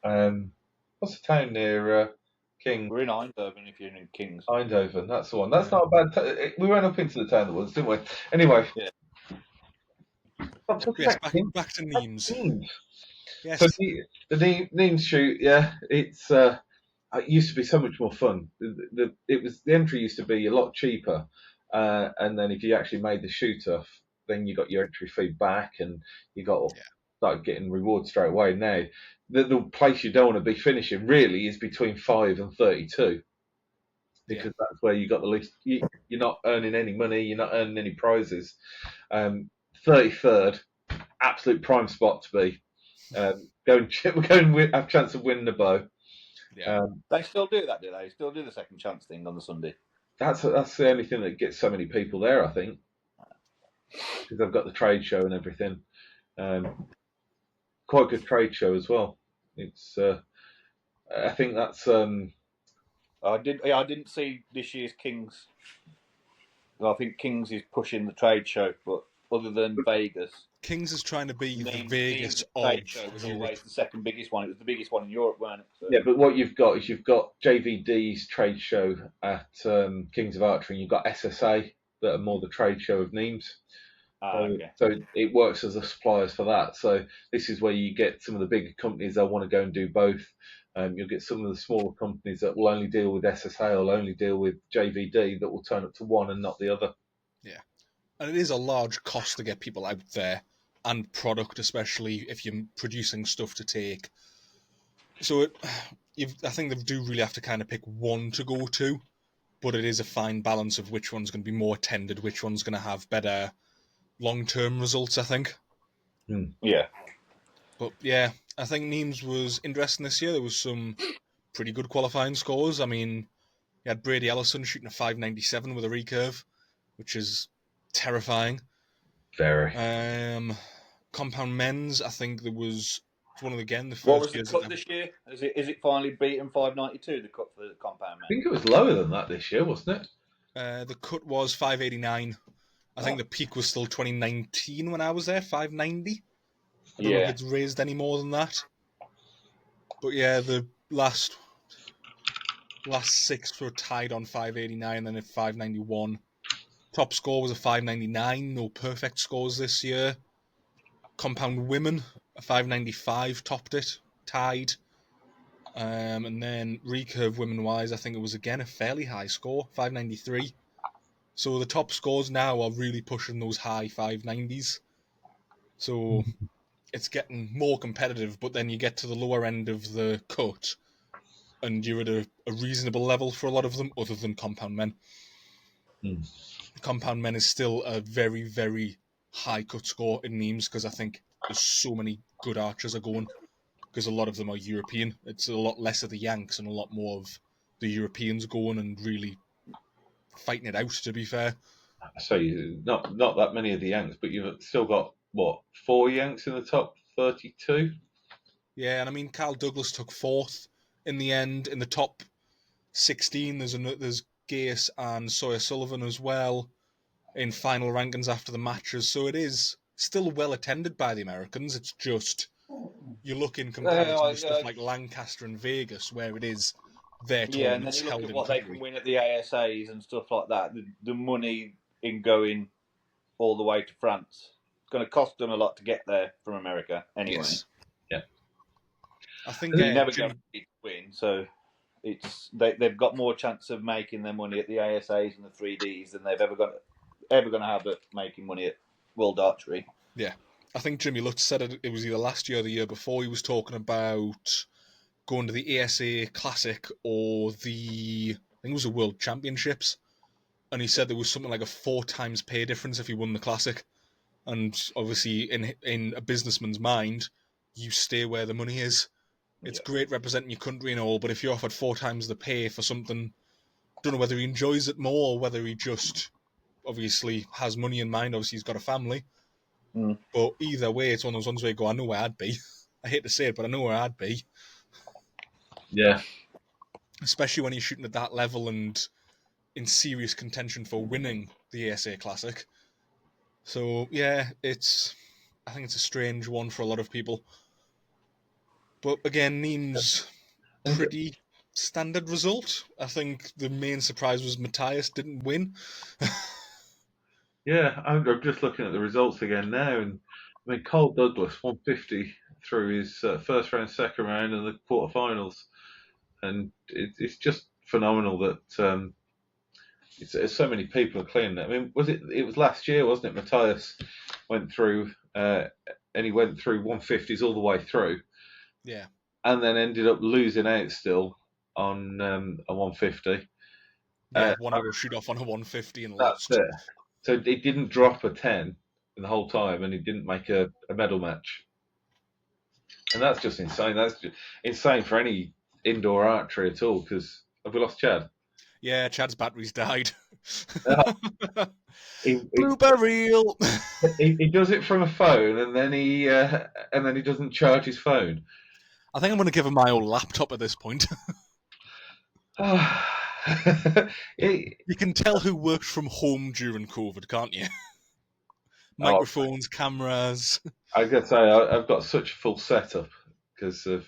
town? What's the town near Kings? We're in Eindhoven if you're in Kings. Eindhoven, that's the one. That's not a bad. We went up into the town of the woods, didn't we? Anyway. Yeah. Yes, back to Nîmes. Nîmes. Yes. So the Nîmes shoot, it's it used to be so much more fun. The entry used to be a lot cheaper, and then if you actually made the shoot off, then you got your entry fee back, and you got Yeah. started getting rewards straight away. Now, the place you don't want to be finishing really is between 5 and 32, because that's where you got the least. You're not earning any money, you're not earning any prizes. 33rd, absolute prime spot to be. Go and have a chance of winning the bow. Yeah. They still do that, do they? Still do the second chance thing on the Sunday? That's the only thing that gets so many people there, I think, because they've got the trade show and everything. Quite a good trade show as well. It's I think that's I didn't see this year's Kings. Well, I think Kings is pushing the trade show, but other than Vegas, Kings is trying to be the Nîmes Vegas of trade show was Europe. always the second biggest one. It was the biggest one in Europe, weren't it? So. yeah. But what you've got is you've got JVD's trade show at Kings of Archery, and you've got SSA that are more the trade show of Nîmes. Okay. So it works as the suppliers for that. So this is where you get some of the bigger companies that want to go and do both. You'll get some of the smaller companies that will only deal with SSA or only deal with JVD that will turn up to one and not the other. Yeah. And it is a large cost to get people out there, and product, especially if you're producing stuff to take. So I think they do really have to kind of pick one to go to, but it is a fine balance of which one's going to be more attended, which one's going to have better long-term results, I think. Yeah. But yeah, I think Nîmes was interesting this year. There was some pretty good qualifying scores. I mean, you had Brady Ellison shooting a 597 with a recurve, which is terrifying. Very. Compound men's, I think there was one of the first What was the years cut this year? Is it finally beaten 592? The cut for the compound I men. think it was lower than that this year, wasn't it? The cut was 589. I think the peak was still 2019 when I was there, 590. I don't know if it's raised any more than that. But yeah, the last 6 were tied on 589, then at 591. Top score was a 599. No perfect scores this year. Compound women, a 595 topped it, tied. And then recurve women-wise, I think it was again a fairly high score, 593. So the top scores now are really pushing those high 590s. So it's getting more competitive, but then you get to the lower end of the cut, and you're at a reasonable level for a lot of them, other than compound men. Compound men is still a very, very high cut score in Nîmes, because I think there's so many good archers are going, because a lot of them are European. It's a lot less of the Yanks and a lot more of the Europeans going and really fighting it out, to be fair. So not that many of the Yanks, but you've still got, what, 4 Yanks in the top 32? Yeah, and I mean, Carl Douglas took 4th in the end. In the top 16, there's Gaius and Sawyer Sullivan as well in final rankings after the matches. So it is still well attended by the Americans. It's just, you look in comparison to stuff like Lancaster and Vegas, where it is their Yeah, and then tournaments you look held at in what they country. can win at the ASAs and stuff like that. The money in going all the way to France, it's going to cost them a lot to get there from America anyway. Yes. Yeah. I think You're never going to win, so they've got more chance of making their money at the ASAs and the 3Ds than they've ever going to have at making money at World Archery. Yeah. I think Jimmy Lutz said it was either last year or the year before. He was talking about going to the ASA Classic or I think it was the World Championships. And he said there was something like a 4 times pay difference if he won the Classic. And obviously, in a businessman's mind, you stay where the money is. It's great representing your country and all, but if you're offered 4 times the pay for something, don't know whether he enjoys it more or whether he just obviously has money in mind. Obviously, he's got a family. But either way, it's one of those ones where you go, I know where I'd be. I hate to say it, but I know where I'd be. Yeah. Especially when you're shooting at that level and in serious contention for winning the ASA Classic. So, yeah, I think it's a strange one for a lot of people. But again, Nîmes, pretty standard result. I think the main surprise was Matthias didn't win. Yeah, I'm just looking at the results again now, and I mean, Carl Douglas 150 through his first round, second round, and the quarterfinals. and it's just phenomenal that it's so many people are cleaning it. I mean, it was last year, wasn't it? Matthias went through, and he went through 150s all the way through, Yeah. and then ended up losing out still on a 150. Yeah, one hour shoot off on a 150 and That's lost. it. So he didn't drop a 10 in the whole time, and he didn't make a medal match. And that's just insane. That's just insane for any indoor archery at all, because have we lost Chad? Yeah, Chad's battery's died. He Blooper reel. he does it from a phone, and then he doesn't charge his phone. I think I'm going to give him my old laptop at this point. You can tell who worked from home during COVID, can't you? Microphones, cameras. I gotta say, I've got such a full setup because of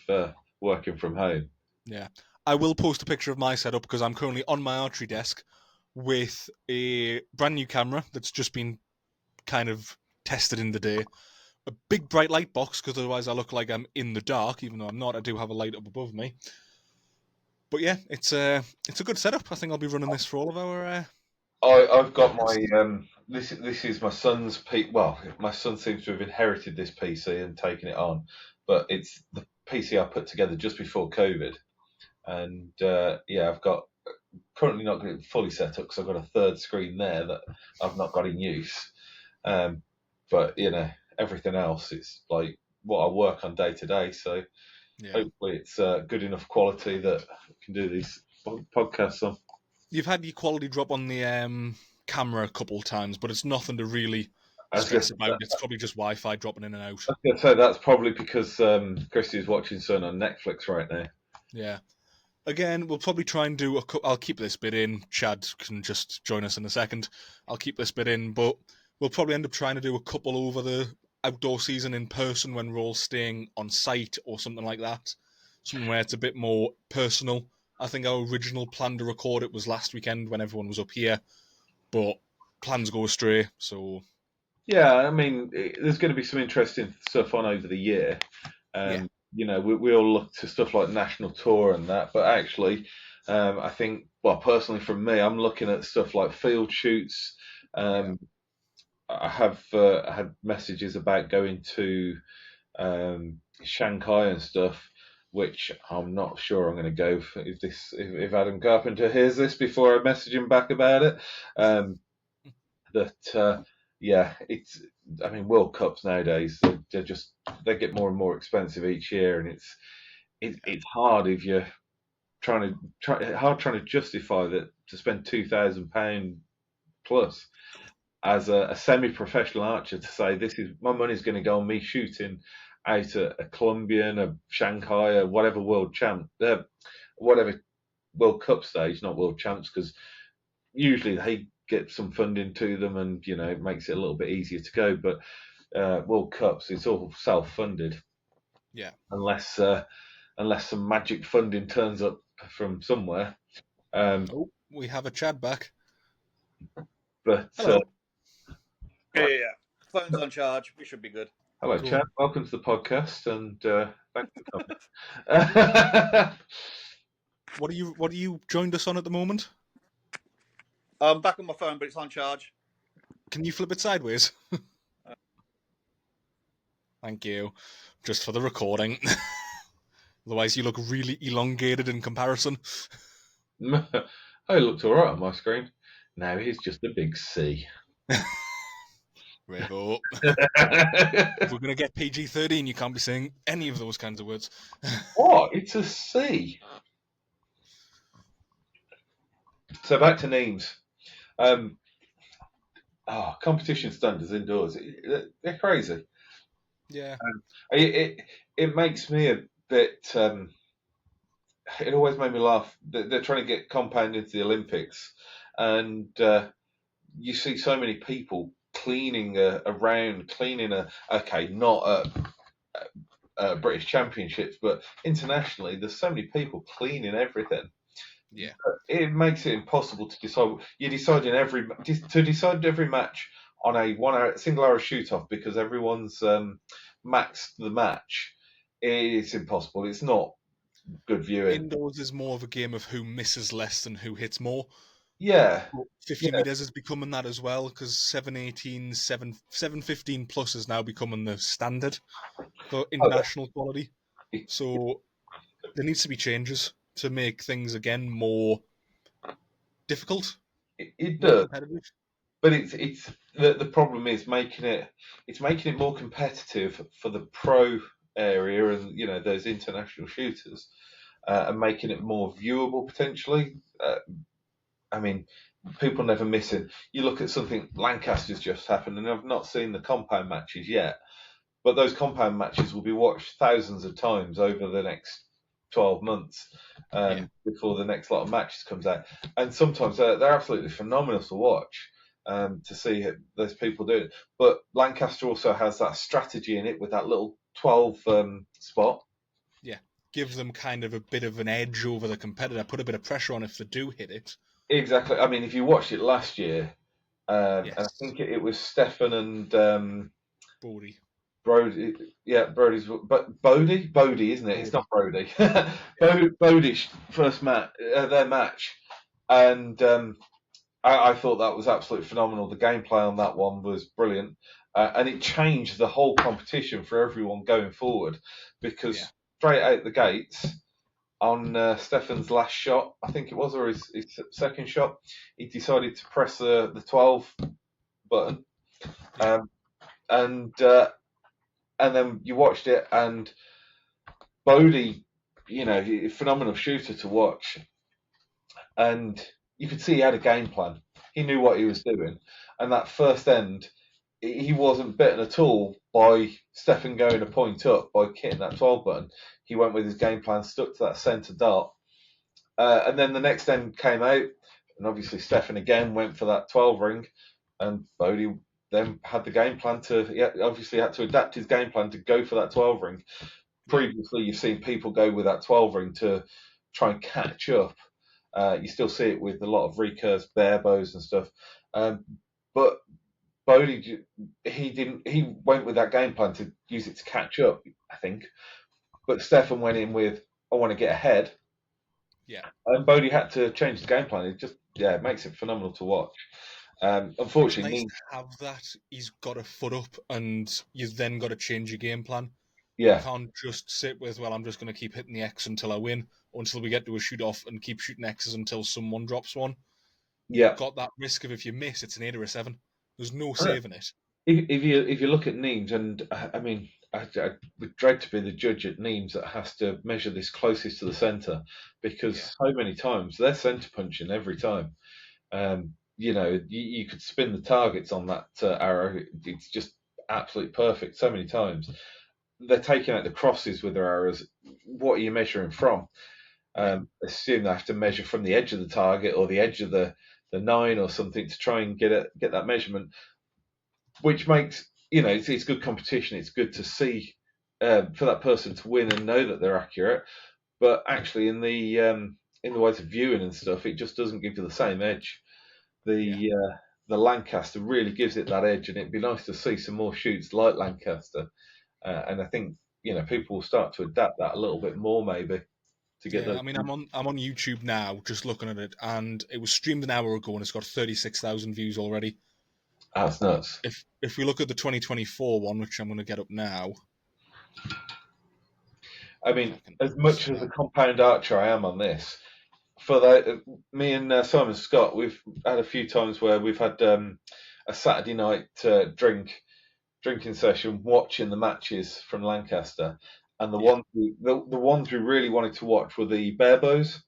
working from home. Yeah. I will post a picture of my setup because I'm currently on my archery desk with a brand new camera that's just been kind of tested in the day. A big bright light box because otherwise I look like I'm in the dark, even though I'm not. I do have a light up above me. But yeah, it's a good setup. I think I'll be running this for all of our. I've got my this is my son's well, my son seems to have inherited this PC and taken it on, but it's the PC I put together just before COVID, and yeah, I've got currently not got it fully set up because I've got a third screen there that I've not got in use, but you know everything else it's like what I work on day to day, so Yeah. hopefully it's good enough quality that I can do these podcasts on. You've had your quality drop on the camera a couple of times, but it's nothing to really I was stress gonna- about. It's probably just Wi-Fi dropping in and out. I was going to say that's probably because Christy's watching something on Netflix right now. Yeah. Again, we'll probably try and do I'll keep this bit in. Chad can just join us in a second. I'll keep this bit in, but we'll probably end up trying to do a couple over the outdoor season in person when we're all staying on site or something like that. Something where it's a bit more personal. I think our original plan to record it was last weekend when everyone was up here, but plans go astray, so... Yeah, I mean, there's going to be some interesting stuff on over the year. Yeah. You know, we all look to stuff like National Tour and that, but actually, I think, well, personally from me, I'm looking at stuff like field shoots. I have had messages about going to Shanghai and stuff, which I'm not sure I'm going to go for if Adam Carpenter hears this before I message him back about it. Yeah, I mean, World Cups nowadays they get more and more expensive each year, and it's hard if you're trying to justify that to spend £2,000 plus as a semi-professional archer to say this is my money's going to go on me shooting out a Colombian, a Shanghai, a whatever whatever World Cup stage, not World Champs, because usually they get some funding to them, and you know it makes it a little bit easier to go. But World Cups, it's all self-funded. Yeah. Unless some magic funding turns up from somewhere. We have a Chad back. But Hello. Yeah. Phone's on charge. We should be good. hello, Cool. Chad. Welcome to the podcast, and thanks for coming. What are you joined us on at the moment? I'm back on my phone, but it's on charge. Can you flip it sideways? Thank you. Just for the recording. Otherwise you look really elongated in comparison. I looked all right on my screen. Now he's just a big C. Rigo. If we're going to get PG-13, you can't be saying any of those kinds of words. What? It's a C. So back to names. Competition standards indoors. They're crazy. Yeah. It makes me a bit. It always made me laugh. They're trying to get compound into the Olympics, and you see so many people cleaning not British Championships, but internationally, there's so many people cleaning everything. Yeah. It makes it impossible to decide. You decide every match on a 1 hour single hour shoot off because everyone's maxed the match. It's impossible. It's not good viewing. Indoors is more of a game of who misses less than who hits more. Yeah, 50 metres is becoming that as well, because 718, 715 plus is now becoming the standard for international quality. So there needs to be changes to make things again more difficult, it more does. competitive. But it's the problem is making it more competitive for the pro area and those international shooters, and making it more viewable potentially. I mean, people never miss it. You look at something Lancaster's just happened, and I've not seen the compound matches yet, but those compound matches will be watched thousands of times over the next 12 months before the next lot of matches comes out. And sometimes they're absolutely phenomenal to watch, to see those people do it. But Lancaster also has that strategy in it with that little 12 spot. Yeah, give them kind of a bit of an edge over the competitor, put a bit of pressure on if they do hit it. Exactly. I mean, if you watched it last year, Yes. and I think it was Stefan and Bodie. Brody, yeah, Brody's, but Bodie, isn't it? It's not Brody. Bodie's first match, their match, and I thought that was absolutely phenomenal. The gameplay on that one was brilliant, and it changed the whole competition for everyone going forward, because straight out the gates on Stefan's last shot, I think it was, or his second shot, he decided to press the 12 button, and then you watched it, and Bodie, phenomenal shooter to watch, and you could see he had a game plan. He knew what he was doing, and that first end, he wasn't bitten at all by Stefan going a point up by hitting that 12 button. He went with his game plan, stuck to that centre dot, and then the next end came out, and obviously Stefan again went for that 12 ring, and Bodie then had the game plan obviously had to adapt his game plan to go for that 12 ring. Previously, you've seen people go with that 12 ring to try and catch up. You still see it with a lot of recurves, bare bows and stuff. But Bodie, he went with that game plan to use it to catch up, I think. But Stefan went in with, I want to get ahead. Yeah. And Bodie had to change the game plan. It makes it phenomenal to watch. Unfortunately, it's nice to have that. He's got a foot up, and you've then got to change your game plan. Yeah. You can't just sit with, well, I'm just going to keep hitting the X until I win, or until we get to a shoot off, and keep shooting X's until someone drops one. Yeah. You've got that risk of, if you miss, it's an 8 or a 7. There's no saving it. If you look at Nîmes, and I mean, I would dread to be the judge at Nîmes that has to measure this closest to the centre, because so many times they're centre punching every time. You could spin the targets on that arrow. It's just absolutely perfect so many times. They're taking out the crosses with their arrows. What are you measuring from? Assume they have to measure from the edge of the target or the edge of the 9 or something to try and get that measurement, which makes, it's good competition. It's good to see for that person to win and know that they're accurate. But actually, in the ways of viewing and stuff, it just doesn't give you the same edge. The Lancaster really gives it that edge, and it'd be nice to see some more shoots like Lancaster. And I think people will start to adapt that a little bit more, maybe. To get I mean, I'm on YouTube now, just looking at it, and it was streamed an hour ago, and it's got 36,000 views already. That's nuts. If we look at the 2024 one, which I'm going to get up now. I mean, as much as a compound archer I am on this, for that, me and Simon Scott, we've had a few times where we've had a Saturday night drinking session watching the matches from Lancaster, and the ones we really wanted to watch were the bare bows,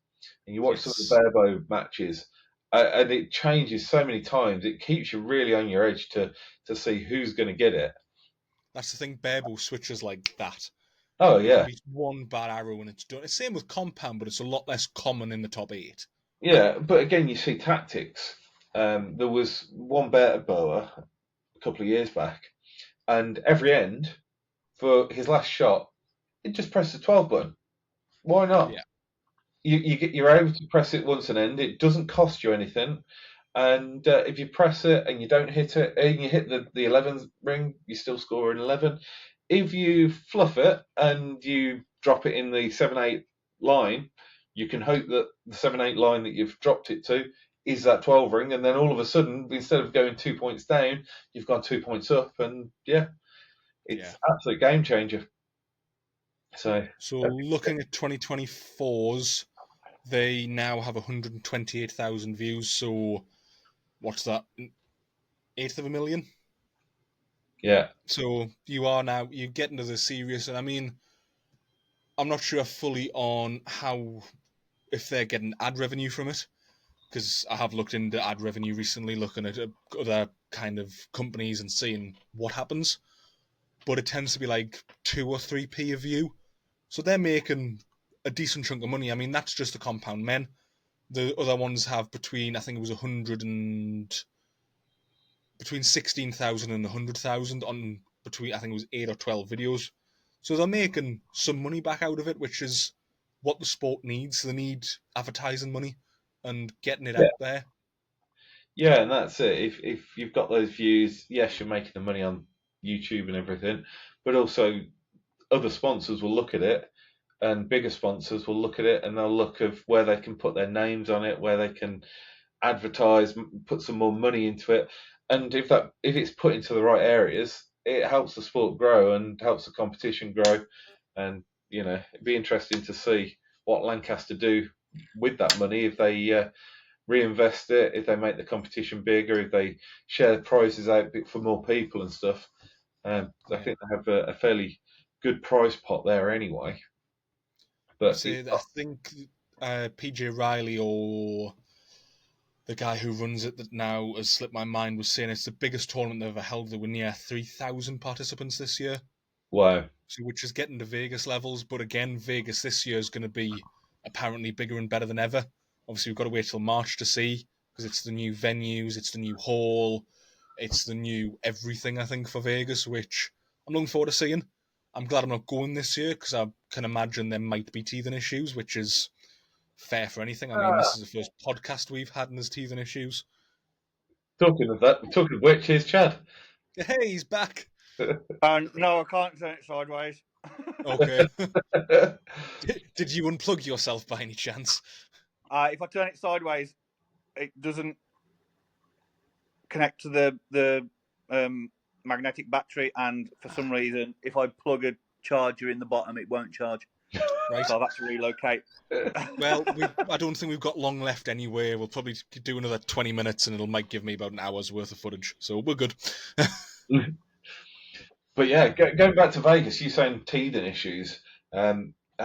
and you watch some of the bare bow matches, and it changes so many times. It keeps you really on your edge to see who's going to get it. That's the thing. Bare bow switches like that. Oh yeah, it's one bad arrow and it's done. It's the same with compound, but it's a lot less common in the top 8. Yeah, but again, you see tactics. There was one better bower a couple of years back, and every end for his last shot, it just pressed the 12 button. Why not? Yeah. You're able to press it once and end. It doesn't cost you anything. And if you press it and you don't hit it, and you hit the 11 ring, you still score an 11. If you fluff it and you drop it in the 7-8 line, you can hope that the 7-8 line that you've dropped it to is that 12 ring, and then all of a sudden, instead of going 2 points down, you've gone 2 points up, and it's absolute game changer. So looking at 2024's, they now have 128,000 views. So what's that? 1/8 of a million. Yeah. So you get into the serious, and I mean, I'm not sure fully on if they're getting ad revenue from it, because I have looked into ad revenue recently, looking at other kind of companies and seeing what happens. But it tends to be like 2 or 3p a view. So they're making a decent chunk of money. I mean, that's just the Compound Men. The other ones have between 16,000 and 100,000 on between, I think it was 8 or 12 videos. So they're making some money back out of it, which is what the sport needs. They need advertising money and getting it out there. Yeah, and that's it. If you've got those views, yes, you're making the money on YouTube and everything, but also other sponsors will look at it, and bigger sponsors will look at it, and they'll look at where they can put their names on it, where they can advertise, put some more money into it, and if it's put into the right areas, it helps the sport grow and helps the competition grow, and it'd be interesting to see what Lancaster do with that money, if they reinvest it, if they make the competition bigger, if they share prizes out for more people and stuff. I think they have a fairly good prize pot there anyway. But I think PJ Riley, or the guy who runs it that now has slipped my mind, was saying it's the biggest tournament they've ever held. There were near 3,000 participants this year. Wow. So, which is getting to Vegas levels. But again, Vegas this year is going to be apparently bigger and better than ever. Obviously, we've got to wait till March to see, because it's the new venues, it's the new hall, it's the new everything, I think, for Vegas, which I'm looking forward to seeing. I'm glad I'm not going this year, because I can imagine there might be teething issues, which is fair for anything. I mean, this is the first podcast we've had and there's teething issues. Talking of which, here's Chad. Hey, he's back. No, I can't turn it sideways. Okay. Did you unplug yourself by any chance? If I turn it sideways, it doesn't connect to the magnetic battery, and for some reason, if I plug a charger in the bottom, it won't charge. Right. So I've had to relocate. Well, I don't think we've got long left anyway. We'll probably do another 20 minutes, and might give me about an hour's worth of footage. So we're good. But yeah, going back to Vegas, you saying teething issues. I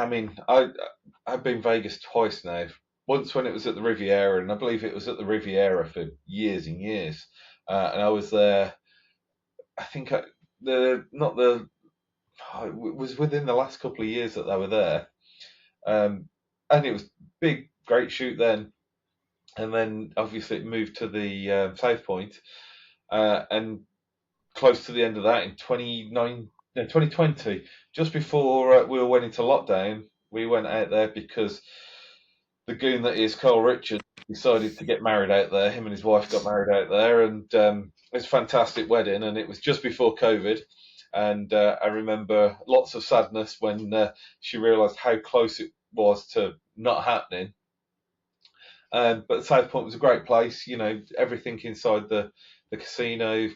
mean, I've been Vegas twice now. Once when it was at the Riviera, and I believe it was at the Riviera for years and years. And I was there. I think it was within the last couple of years that they were there. And it was big, great shoot then. And then obviously it moved to the South Point. And close to the end of that in 2020, just before we all went into lockdown, we went out there because the goon that is Carl Richards decided to get married out there. Him and his wife got married out there, and it was a fantastic wedding, and it was just before COVID. And I remember lots of sadness when she realised how close it was to not happening. But South Point was a great place, everything inside the casino,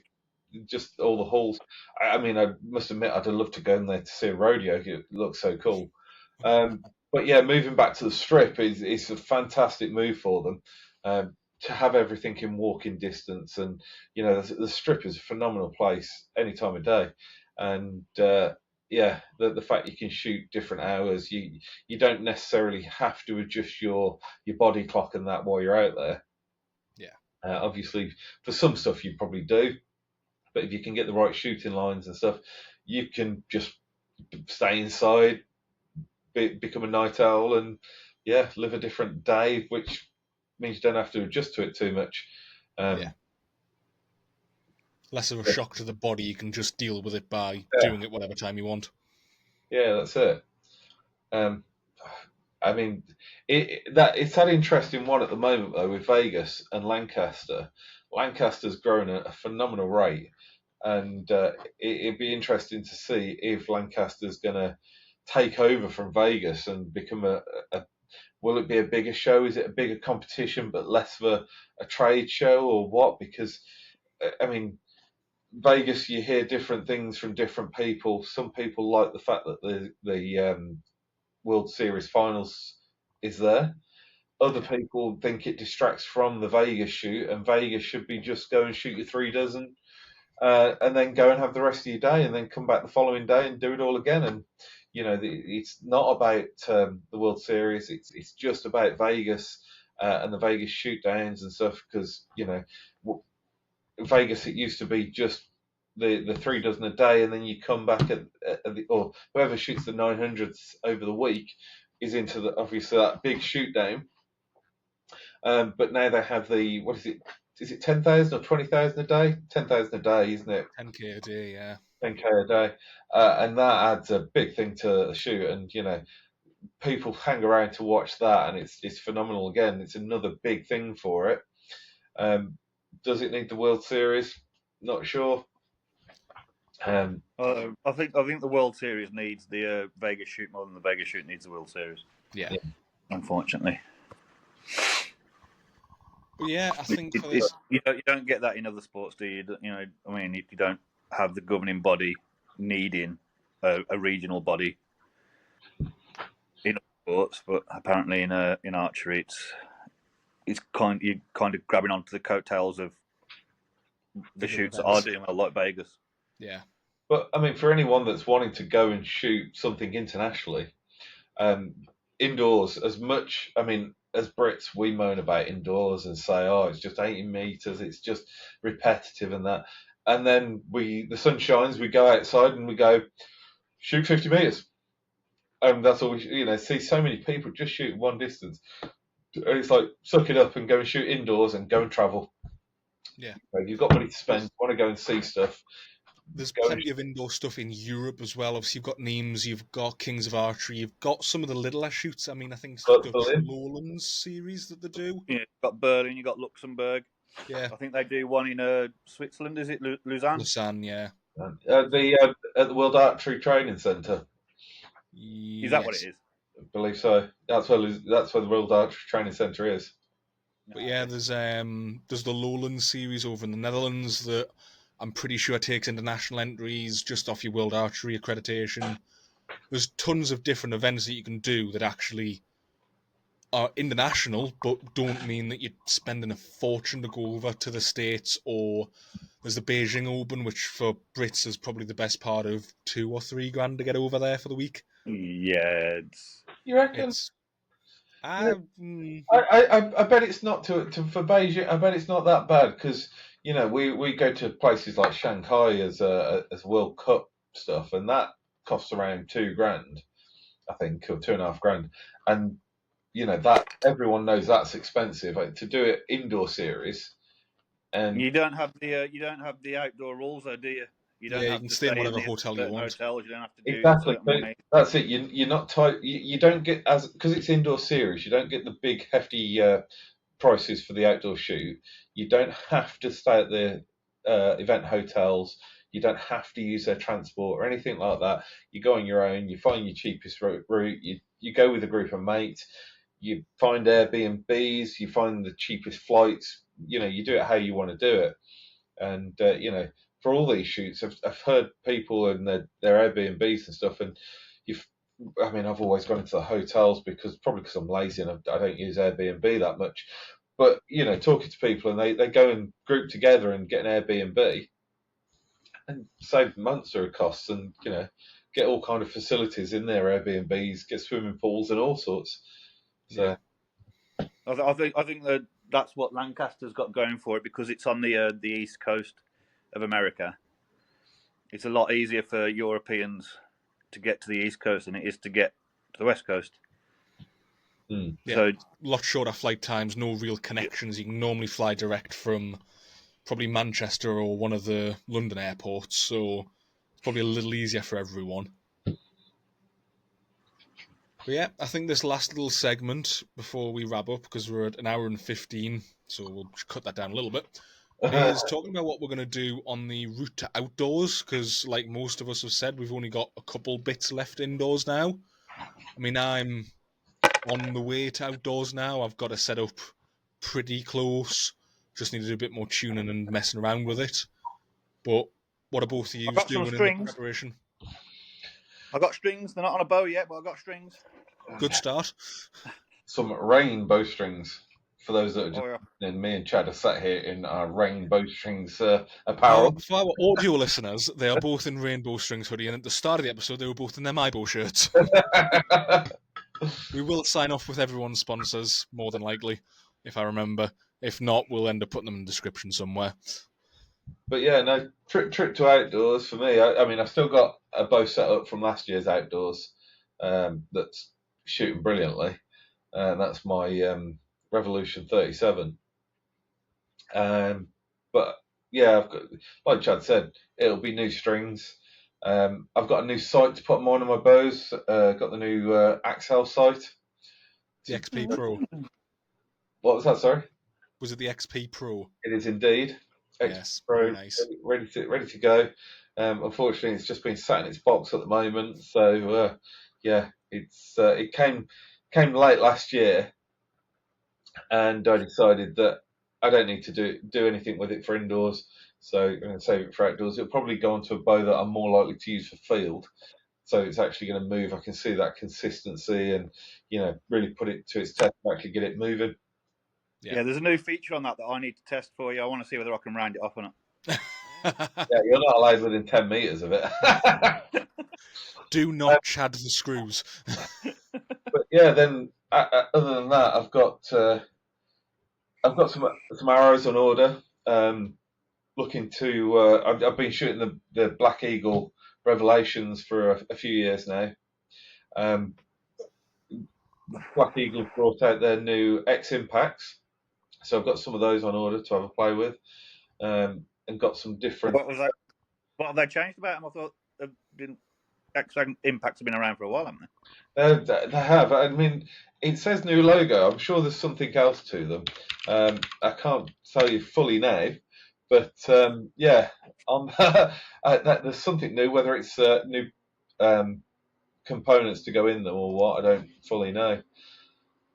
just all the halls. I mean, I must admit, I'd have loved to go in there to see a rodeo. It looks so cool. But yeah, moving back to the Strip is a fantastic move for them, to have everything in walking distance. And the Strip is a phenomenal place any time of day. And yeah, the fact you can shoot different hours, you don't necessarily have to adjust your body clock and that while you're out there. Yeah. Obviously, for some stuff you probably do, but if you can get the right shooting lines and stuff, you can just stay inside, become a night owl, and live a different day, which means you don't have to adjust to it too much. Less of a shock to the body. You can just deal with it by doing it whatever time you want. Yeah, that's it. I mean, it's that interesting one at the moment though with Vegas and Lancaster. Lancaster's grown at a phenomenal rate, and it'd be interesting to see if Lancaster's going to take over from Vegas and become a will it be a bigger show? Is it a bigger competition but less of a trade show, or what? Because I mean, Vegas, you hear different things from different people. Some people like the fact that the World Series Finals is there. Other people think it distracts from the Vegas shoot, and Vegas should be just go and shoot your 3 dozen, and then go and have the rest of your day, and then come back the following day and do it all again. And it's not about the World Series. It's just about Vegas and the Vegas shoot downs and stuff. Because Vegas, it used to be just the 3 dozen a day, and then you come back or whoever shoots the 900s over the week is into obviously that big shoot down. But now they have the, what is it? Is it 10,000 or 20,000 a day? 10,000 a day, isn't it? 10K a day, yeah. 10K a day, and that adds a big thing to the shoot. And people hang around to watch that, and it's phenomenal. Again, it's another big thing for it. Does it need the World Series? Not sure. I think the World Series needs the Vegas shoot more than the Vegas shoot needs the World Series. Yeah. Unfortunately. But yeah, I think for this, you don't get that in other sports, do you? I mean, you don't have the governing body needing a regional body in sports, but apparently in archery, you're kind of grabbing onto the coattails of the shoots that are doing well, like Vegas. Yeah. But I mean, for anyone that's wanting to go and shoot something internationally, indoors, as much, I mean, as Brits, we moan about indoors and say, oh, it's just 80 meters, it's just repetitive and that. And then the sun shines, we go outside and we go, shoot 50 meters. And that's all see so many people just shoot one distance. And it's like, suck it up and go and shoot indoors and go and travel. Yeah. You've got money to spend, want to go and see stuff. There's plenty of indoor stuff in Europe as well. Obviously, you've got Nîmes, you've got Kings of Archery, you've got some of the littler shoots. I mean, I think it's the Dutch Lowlands series that they do. Yeah, you've got Berlin, you've got Luxembourg. Yeah. I think they do one in Switzerland, is it? Lausanne? Lausanne, yeah. At the World Archery Training Centre. Yes. Is that what it is? I believe so. That's where the World Archery Training Centre is. But yeah, there's the Lowlands series over in the Netherlands that I'm pretty sure takes international entries just off your World Archery accreditation. There's tons of different events that you can do that actually are international, but don't mean that you're spending a fortune to go over to the States. Or there's the Beijing Open, which for Brits is probably the best part of $2 or $3 grand to get over there for the week. Yeah, you reckon? I bet it's not for Beijing. I bet it's not that bad because we go to places like Shanghai as World Cup stuff, and that costs around $2 grand, I think, or $2.5 grand, and that everyone knows that's expensive. Like, to do it indoor series, and you don't have the outdoor rules, though, do you? You don't have you can to stay in whatever hotel you want. Hotels, you don't have to do exactly. That's it. You're not tight. You don't get because it's indoor series. You don't get the big hefty prices for the outdoor shoot. You don't have to stay at the event hotels. You don't have to use their transport or anything like that. You go on your own. You find your cheapest route. You go with a group of mates. You find Airbnbs. You find the cheapest flights. You do it how you want to do it. And for all these shoots, I've heard people in their Airbnbs and stuff, and I've always gone into the hotels because I'm lazy and I don't use Airbnb that much. But talking to people, and they go and group together and get an Airbnb and save months of costs, and get all kind of facilities in their Airbnbs, get swimming pools and all sorts. So I think that's what Lancaster's got going for it, because it's on the east coast of America. It's a lot easier for Europeans to get to the east coast than it is to get to the west coast. Yeah, so a lot shorter flight times, no real connections. You can normally fly direct from probably Manchester or one of the London airports, so it's probably a little easier for everyone. But yeah, I think this last little segment before we wrap up, because we're at 1 hour and 15, so we'll cut that down a little bit. is talking about what we're going to do on the route to outdoors, because like most of us have said, we've only got a couple bits left indoors now. I mean, I'm on the way to outdoors now. I've got it set up pretty close. Just need to do a bit more tuning and messing around with it. But what are both of you I've got some doing in the strings. preparation? I've got strings. They're not on a bow yet, but I've got strings. Good start. Some rain bowstrings. For those that are just Oh, yeah. listening, me and Chad are sat here in our rain bowstrings apparel. For our audio listeners, they are both in Rainbow Strings hoodie, and at the start of the episode, they were both in their MyBow shirts. We will sign off with everyone's sponsors, more than likely, if I remember. If not, we'll end up putting them in the description somewhere. But yeah, no, trip to outdoors for me. I mean, I've still got a bow set up from last year's outdoors that's shooting brilliantly. That's my Revolution 37. But yeah, I've got, like Chad said, it'll be new strings. I've got a new sight to put on one of my bows. Got the new Axel sight. The XP Pro. What was that? Sorry. Was it the XP Pro? It is indeed. Yes, Pro, very nice. ready to go. Unfortunately, it's just been sat in its box at the moment. So yeah, it came late last year, and I decided that I don't need to do anything with it for indoors. So I'm going to save it for outdoors. It'll probably go onto a bow that I'm more likely to use for field. So it's actually going to move. I can see that consistency, and really put it to its test and actually get it moving. Yeah, there's a new feature on that I need to test for you. I want to see whether I can round it off or not. Yeah, you're not allowed within 10 meters of it. Do not Chad the screws. But yeah, then other than that, I've got some arrows on order. Looking to I've been shooting the Black Eagle Revelations for a few years now. Black Eagle brought out their new X Impacts, so I've got some of those on order to have a play with, and got some different. What have they changed about them? I thought X Impacts have been around for a while, haven't they? They have. I mean, it says new logo. I'm sure there's something else to them. I can't tell you fully now, but yeah, there's something new. Whether it's new components to go in them or what, I don't fully know.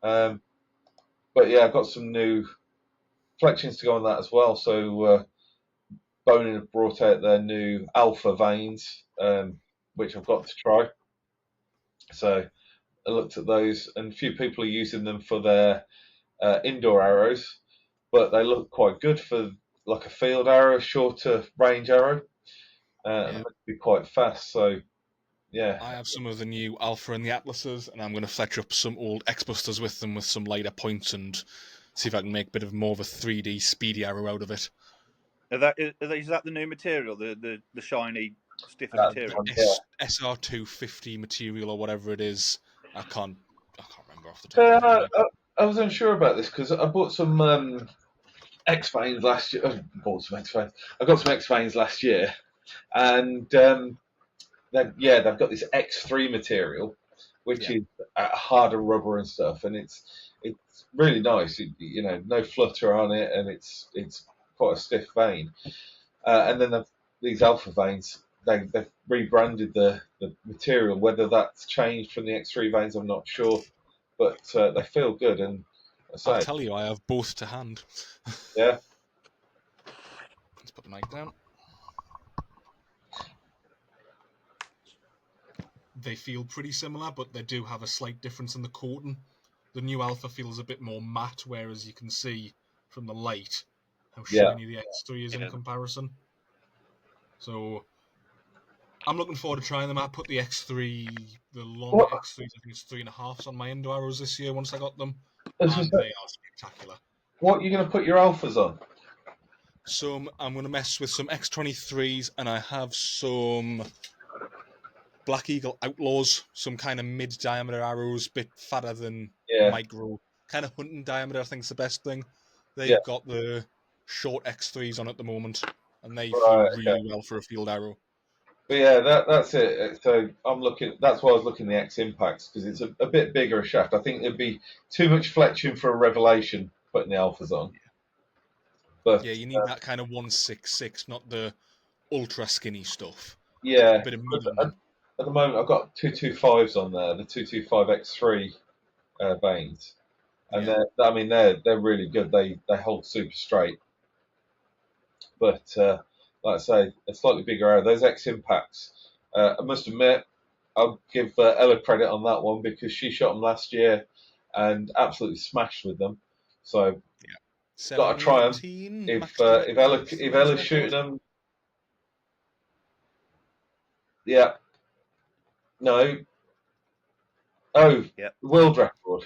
But yeah, I've got some new fletchings to go on that as well. So Bonin have brought out their new Alpha vanes, which I've got to try. So I looked at those, and a few people are using them for their indoor arrows, but they look quite good for like a field arrow, shorter range arrow, and they be quite fast. So yeah, I have some of the new Alpha and the Atlases, and I'm going to fletch up some old X-Busters with them with some lighter points and see if I can make a bit of more of a 3D speedy arrow out of it. Is that the new material, the shiny, stiffer material? SR250 material or whatever it is. I can't remember off the top of my head. I was unsure about this because I bought some X-Vanes last year. I got some X-Vanes last year, and they've got this X3 material, which is harder rubber and stuff, and it's really nice. No flutter on it, and it's quite a stiff vane. And then these Alpha vanes, they've rebranded the material. Whether that's changed from the X3 vanes, I'm not sure, but they feel good. And I'll tell you, I have both to hand. Yeah. Let's put the mic down. They feel pretty similar, but they do have a slight difference in the coating. The new Alpha feels a bit more matte, whereas you can see from the light how shiny the X3 is in comparison. So I'm looking forward to trying them. I put the X3, the long X3s, I think it's 3.5s on my Indo arrows this year once I got them, and they are spectacular. What are you going to put your Alphas on? I'm going to mess with some X23s, and I have some Black Eagle Outlaws, some kind of mid-diameter arrows, bit fatter than micro, kind of hunting diameter. I think is the best thing. They've got the short X3s on at the moment, and they feel really well for a field arrow. But yeah, that's it. So I'm looking. That's why I was looking at the X Impacts, because it's a bit bigger a shaft. I think it'd be too much fletching for a Revelation putting the Alphas on. But Yeah, you need that kind of 166, not the ultra skinny stuff. yeah, A bit of but medium. at the moment I've got 225s on there, the 225X3 veins, and Yeah. they're really good. They hold super straight. But like I say, a slightly bigger arrow. Those X Impacts, I must admit, I'll give Ella credit on that one because she shot them last year and absolutely smashed with them. So got to try them. 718 If max to Ella's shooting them, yeah, no, oh, Yep. world record.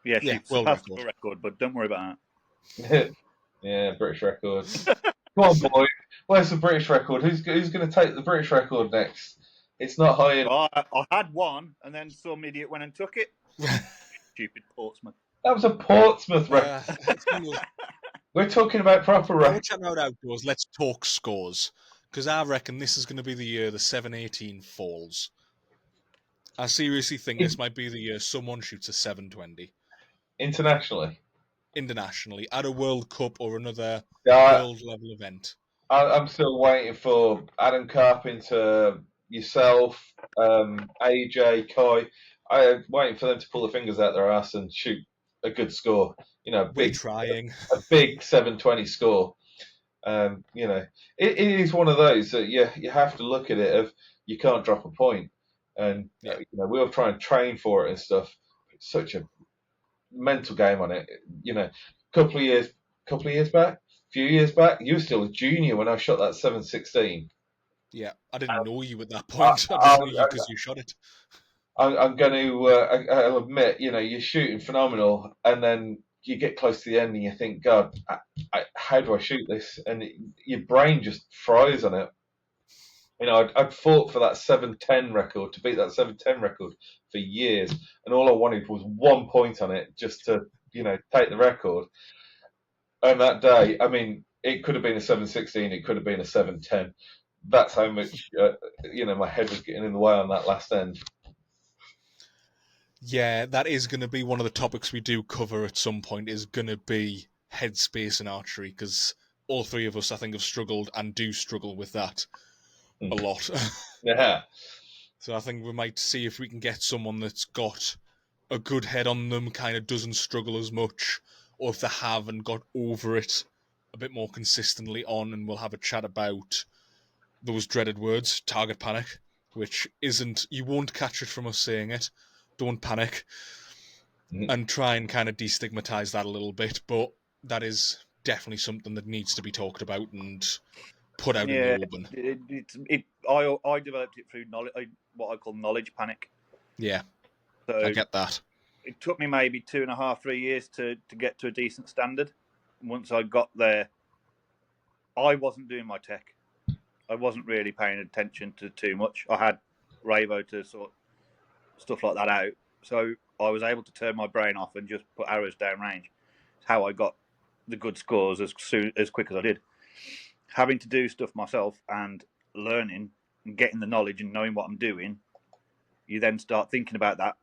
Yeah, Yeah, she world surpassed record. the record, but don't worry about Yeah, British record. Come on, boy. Where's the British record? Who's going to take the British record next? It's not high that. enough. I had one, and then some idiot went and took it. Stupid Portsmouth. That was a Portsmouth record. We're talking about proper Now we're records. chatting about outdoors. Let's talk scores, because I reckon this is going to be the year the 718 falls. I seriously think this might be the year someone shoots a 720 Internationally. internationally at a World Cup or another Yeah, world level event. I'm still waiting for Adam Carpenter, yourself, AJ, Kai. I'm waiting for them to pull the fingers out their ass and shoot a good score. You know, We're trying. a big 720 score. You know, it is one of those that you have to look at it of you can't drop a point, and Yeah. you know we'll try and train for it and stuff. It's such a mental game on it. You know, couple of years back, few years back, you were still a junior when I shot that 716. Yeah, I didn't know you at that point. I just knew you because you shot it. I'm going to. I'll admit, you know, you're shooting phenomenal, and then you get close to the end and you think, God, how do I shoot this? And your brain just fries on it. You know, I'd fought for that 710 record, to beat that 710 record for years, and all I wanted was 1 point on it just to, you know, take the record. And that day, I mean, it could have been a 716, it could have been a 710. That's how much, you know, my head was getting in the way on that last end. Yeah, that is going to be one of the topics we do cover at some point, is going to be headspace in archery, because all three of us, I think, have struggled and do struggle with that a lot. Yeah. So I think we might see if we can get someone that's got a good head on them, kind of doesn't struggle as much, or if they have and got over it a bit more consistently on, and we'll have a chat about those dreaded words, target panic, which isn't, you won't catch it from us saying it. Don't panic. And try and kind of destigmatize that a little bit, but that is definitely something that needs to be talked about and put out in the open. I developed it through knowledge, what I call knowledge panic. Yeah, so I get that. It took me maybe 2.5, 3 years to get to a decent standard. Once I got there, I wasn't doing my tech. I wasn't really paying attention to too much. I had Ravo to sort stuff like that out, so I was able to turn my brain off and just put arrows down range. It's how I got the good scores as quick as I did. Having to do stuff myself and learning and getting the knowledge and knowing what I'm doing, you then start thinking about that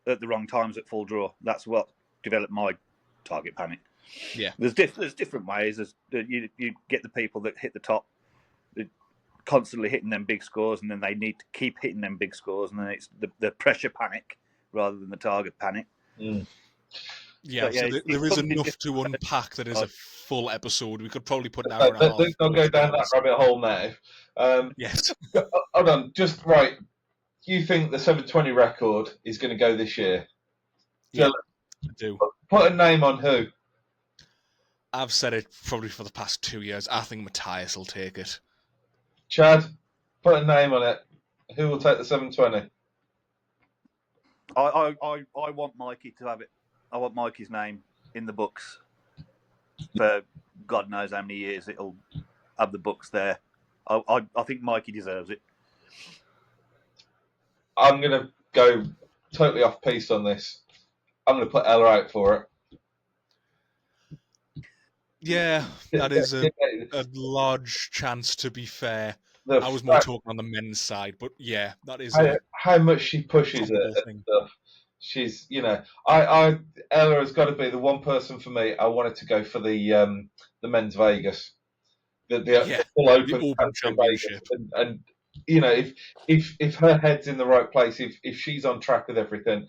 at the wrong times at full draw. That's what developed my target panic. Yeah, there's different ways. You get the people that hit the top, constantly hitting them big scores, and then they need to keep hitting them big scores, and then it's the pressure panic rather than the target panic. Yeah, so there is enough to unpack that is a full episode. We could probably put an hour and a half. Let's not go down that rabbit hole now. Yes. Hold on, just right. You think the 720 record is going to go this year? Yeah, I do. Put a name on who? I've said it probably for the past 2 years. I think Matthias will take it. Chad, put a name on it. Who will take the 720? I want Mikey to have it. I want Mikey's name in the books for God knows how many years it'll have the books there. I think Mikey deserves it. I'm going to go totally off piece on this. I'm going to put Ella out for it. Yeah, that is a large chance, to be fair. I was more talking on the men's side, but yeah, that is how much she pushes it and stuff. She's, Ella has got to be the one person for me. I wanted to go for the men's Vegas, the full the open Open country Championship. Vegas, and if her head's in the right place, if she's on track with everything,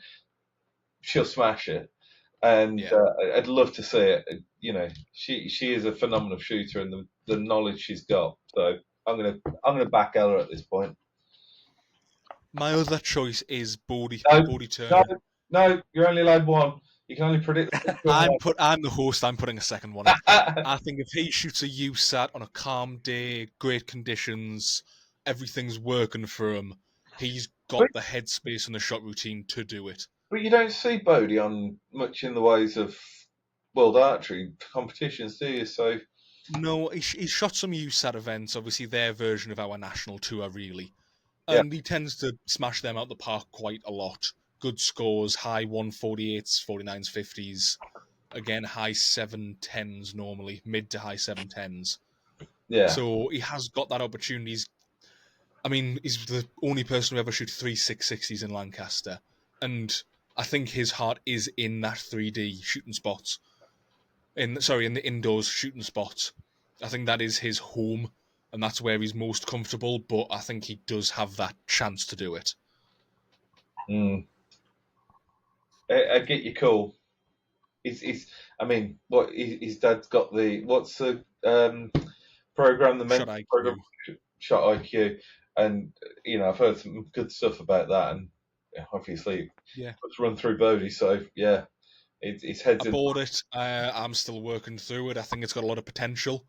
she'll smash it. And I'd love to see it. She is a phenomenal shooter, and the knowledge she's got. So I'm gonna back Ella at this point. My other choice is Bodie No, Turner. No, you're only allowed one. You can only predict. I'm the host. I'm putting a second one in. I think if he shoots a USAT on a calm day, great conditions, everything's working for him, he's got the headspace and the shot routine to do it. But you don't see Bodie on much in the ways of world archery competitions, do you? So no, he's shot some USAT events, obviously their version of our national tour, really. And he tends to smash them out the park quite a lot. Good scores, high 148s, 49s, 50s. Again, high 710s normally, mid to high 710s. Yeah. So he has got that opportunity. He's the only person who ever shot 3 660s in Lancaster. And I think his heart is in that 3D shooting spots. In the indoors shooting spots. I think that is his home. And that's where he's most comfortable, but I think he does have that chance to do it. I get you, cool. His dad's got what's the program, the men's program, Shot IQ, and I've heard some good stuff about that, and obviously, let's run through Bodie. So his head's. I bought it. I'm still working through it. I think it's got a lot of potential.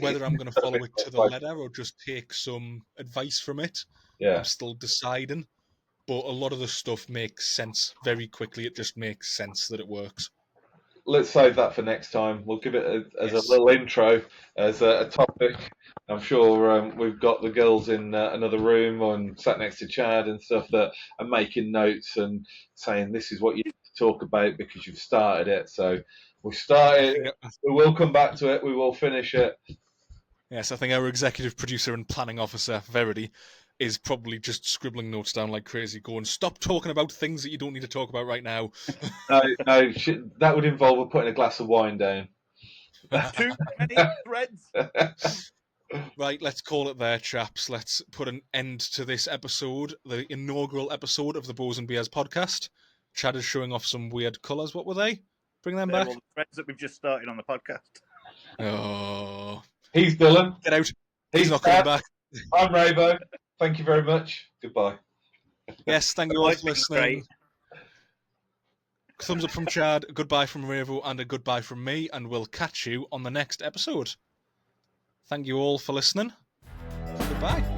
Whether I'm going to follow it to the letter or just take some advice from it, I'm still deciding. But a lot of the stuff makes sense very quickly. It just makes sense that it works. Let's save that for next time. We'll give it as a little intro, as a topic. I'm sure we've got the girls in another room and sat next to Chad and stuff that are making notes and saying this is what you need to talk about because you've started it. So we've started. We will come back to it. We will finish it. Yes, I think our executive producer and planning officer, Verity, is probably just scribbling notes down like crazy, going, "Stop talking about things that you don't need to talk about right now." No, that would involve putting a glass of wine down. Too many threads. Right, let's call it there, chaps. Let's put an end to this episode, the inaugural episode of the Bows and Beers podcast. Chad is showing off some weird colours. What were they? Bring them back. All the threads that we've just started on the podcast. Oh. He's Dylan. Get out. He's not coming back. I'm Raybo. Thank you very much. Goodbye. Yes, thank you all for listening. Thumbs up from Chad, a goodbye from Ravo, and a goodbye from me, and we'll catch you on the next episode. Thank you all for listening. Goodbye.